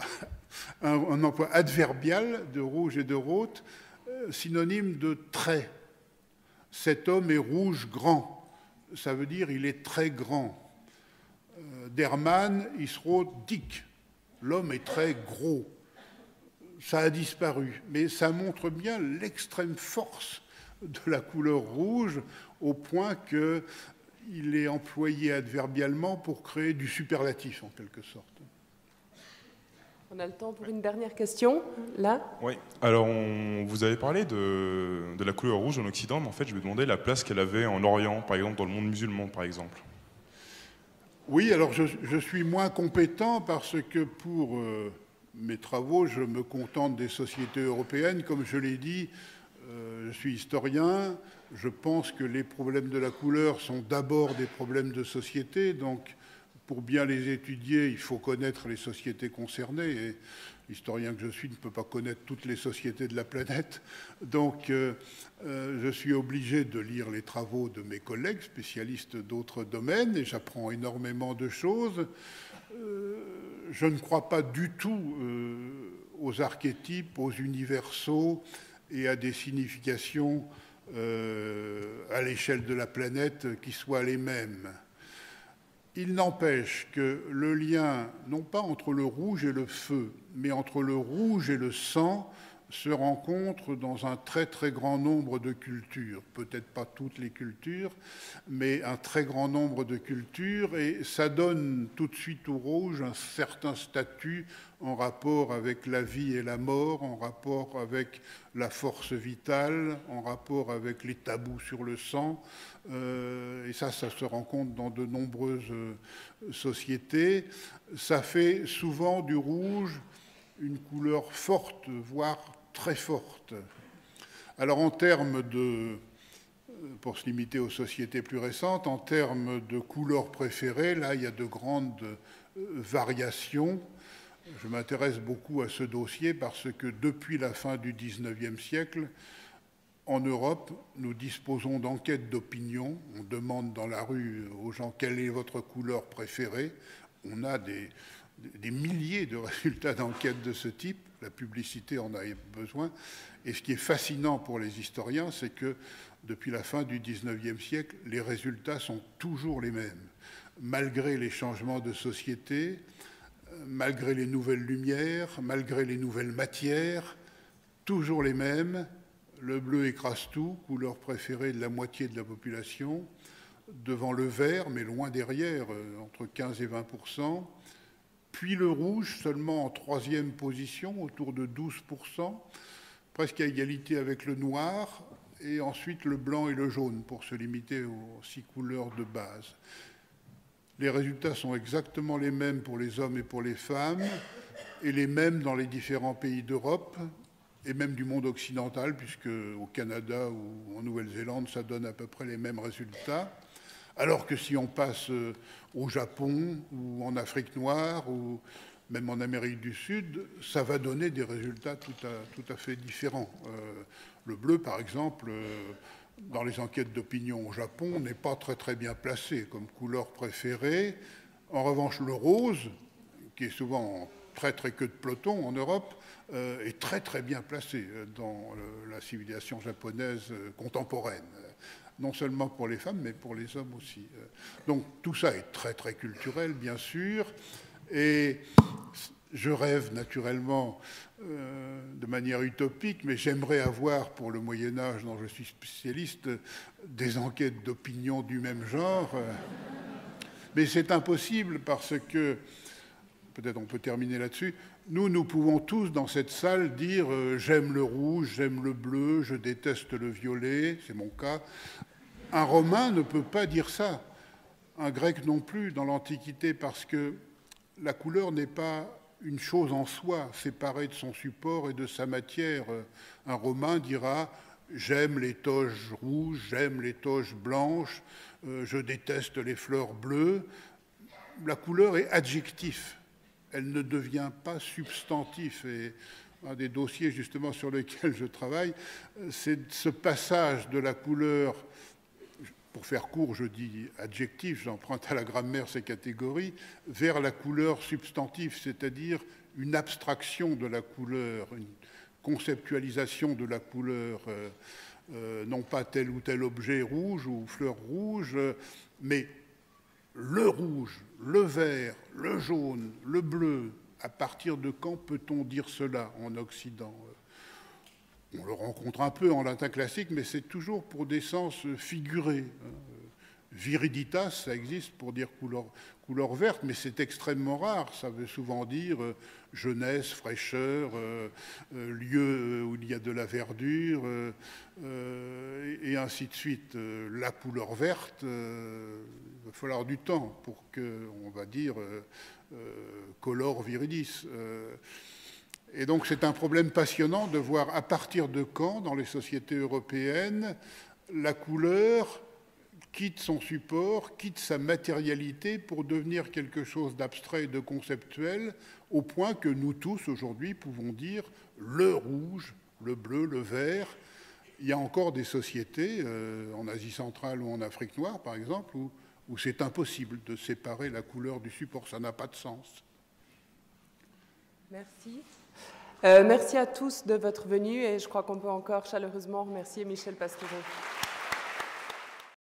un emploi adverbial de rouge et de rot, synonyme de très. Cet homme est rouge grand, ça veut dire il est très grand. Derman, isro dick, l'homme est très gros. Ça a disparu, mais ça montre bien l'extrême force de la couleur rouge, au point qu'il est employé adverbialement pour créer du superlatif, en quelque sorte. On a le temps pour une dernière question, là. Oui, alors vous avez parlé de la couleur rouge en Occident, mais en fait je me demandais la place qu'elle avait en Orient, par exemple dans le monde musulman, par exemple. Oui, alors je suis moins compétent parce que pour mes travaux, je me contente des sociétés européennes. Comme je l'ai dit, je suis historien. Je pense que les problèmes de la couleur sont d'abord des problèmes de société. Donc, pour bien les étudier, il faut connaître les sociétés concernées. Et l'historien que je suis ne peut pas connaître toutes les sociétés de la planète. Donc, je suis obligé de lire les travaux de mes collègues spécialistes d'autres domaines et j'apprends énormément de choses. Je ne crois pas du tout aux archétypes, aux universaux et à des significations à l'échelle de la planète qui soient les mêmes. Il n'empêche que le lien, non pas entre le rouge et le feu, mais entre le rouge et le sang, se rencontre dans un très grand nombre de cultures. Peut-être pas toutes les cultures, mais un très grand nombre de cultures. Et ça donne tout de suite au rouge un certain statut en rapport avec la vie et la mort, en rapport avec la force vitale, en rapport avec les tabous sur le sang. Et ça se rencontre dans de nombreuses sociétés. Ça fait souvent du rouge une couleur forte, voire très forte. Alors en termes de, pour se limiter aux sociétés plus récentes, en termes de couleurs préférées, là il y a de grandes variations. Je m'intéresse beaucoup à ce dossier parce que depuis la fin du XIXe siècle, en Europe, nous disposons d'enquêtes d'opinion. On demande dans la rue aux gens quelle est votre couleur préférée. On a des milliers de résultats d'enquêtes de ce type. La publicité en a besoin. Et ce qui est fascinant pour les historiens, c'est que depuis la fin du XIXe siècle, les résultats sont toujours les mêmes. Malgré les changements de société, malgré les nouvelles lumières, malgré les nouvelles matières, toujours les mêmes. Le bleu écrase tout, couleur préférée de la moitié de la population, devant le vert, mais loin derrière, entre 15 et 20%, puis le rouge seulement en troisième position, autour de 12%, presque à égalité avec le noir, et ensuite le blanc et le jaune, pour se limiter aux 6 couleurs de base. Les résultats sont exactement les mêmes pour les hommes et pour les femmes, et les mêmes dans les différents pays d'Europe, et même du monde occidental, puisque au Canada ou en Nouvelle-Zélande, ça donne à peu près les mêmes résultats. Alors que si on passe au Japon ou en Afrique noire ou même en Amérique du Sud, ça va donner des résultats tout à fait différents. Le bleu, par exemple, dans les enquêtes d'opinion au Japon, n'est pas très bien placé comme couleur préférée. En revanche, le rose, qui est souvent en très queue de peloton en Europe, est très bien placé dans la civilisation japonaise contemporaine. Non seulement pour les femmes, mais pour les hommes aussi. Donc tout ça est très culturel, bien sûr. Et je rêve naturellement de manière utopique, mais j'aimerais avoir pour le Moyen-Âge, dont je suis spécialiste, des enquêtes d'opinion du même genre. Mais c'est impossible parce que, peut-être on peut terminer là-dessus, nous pouvons tous dans cette salle dire j'aime le rouge, j'aime le bleu, je déteste le violet, c'est mon cas. Un Romain ne peut pas dire ça, un Grec non plus dans l'Antiquité, parce que la couleur n'est pas une chose en soi, séparée de son support et de sa matière. Un Romain dira j'aime les toges rouges, j'aime les toges blanches, je déteste les fleurs bleues. La couleur est adjectif. Elle ne devient pas substantif. Et un des dossiers justement sur lesquels je travaille, c'est ce passage de la couleur, pour faire court, je dis adjectif, j'emprunte à la grammaire ces catégories, vers la couleur substantive, c'est-à-dire une abstraction de la couleur, une conceptualisation de la couleur, non pas tel ou tel objet rouge ou fleur rouge, mais le rouge, le vert, le jaune, le bleu. À partir de quand peut-on dire cela en Occident ? On le rencontre un peu en latin classique, mais c'est toujours pour des sens figurés. Viriditas, ça existe pour dire couleur verte, mais c'est extrêmement rare. Ça veut souvent dire jeunesse, fraîcheur, lieu où il y a de la verdure, et ainsi de suite. La couleur verte, il va falloir du temps pour qu'on va dire color viridis. Et donc c'est un problème passionnant de voir à partir de quand, dans les sociétés européennes, la couleur quitte son support, quitte sa matérialité pour devenir quelque chose d'abstrait et de conceptuel, au point que nous tous, aujourd'hui, pouvons dire le rouge, le bleu, le vert. Il y a encore des sociétés, en Asie centrale ou en Afrique noire, par exemple, où c'est impossible de séparer la couleur du support. Ça n'a pas de sens. Merci. Merci à tous de votre venue et je crois qu'on peut encore chaleureusement remercier Michel Pastoureau.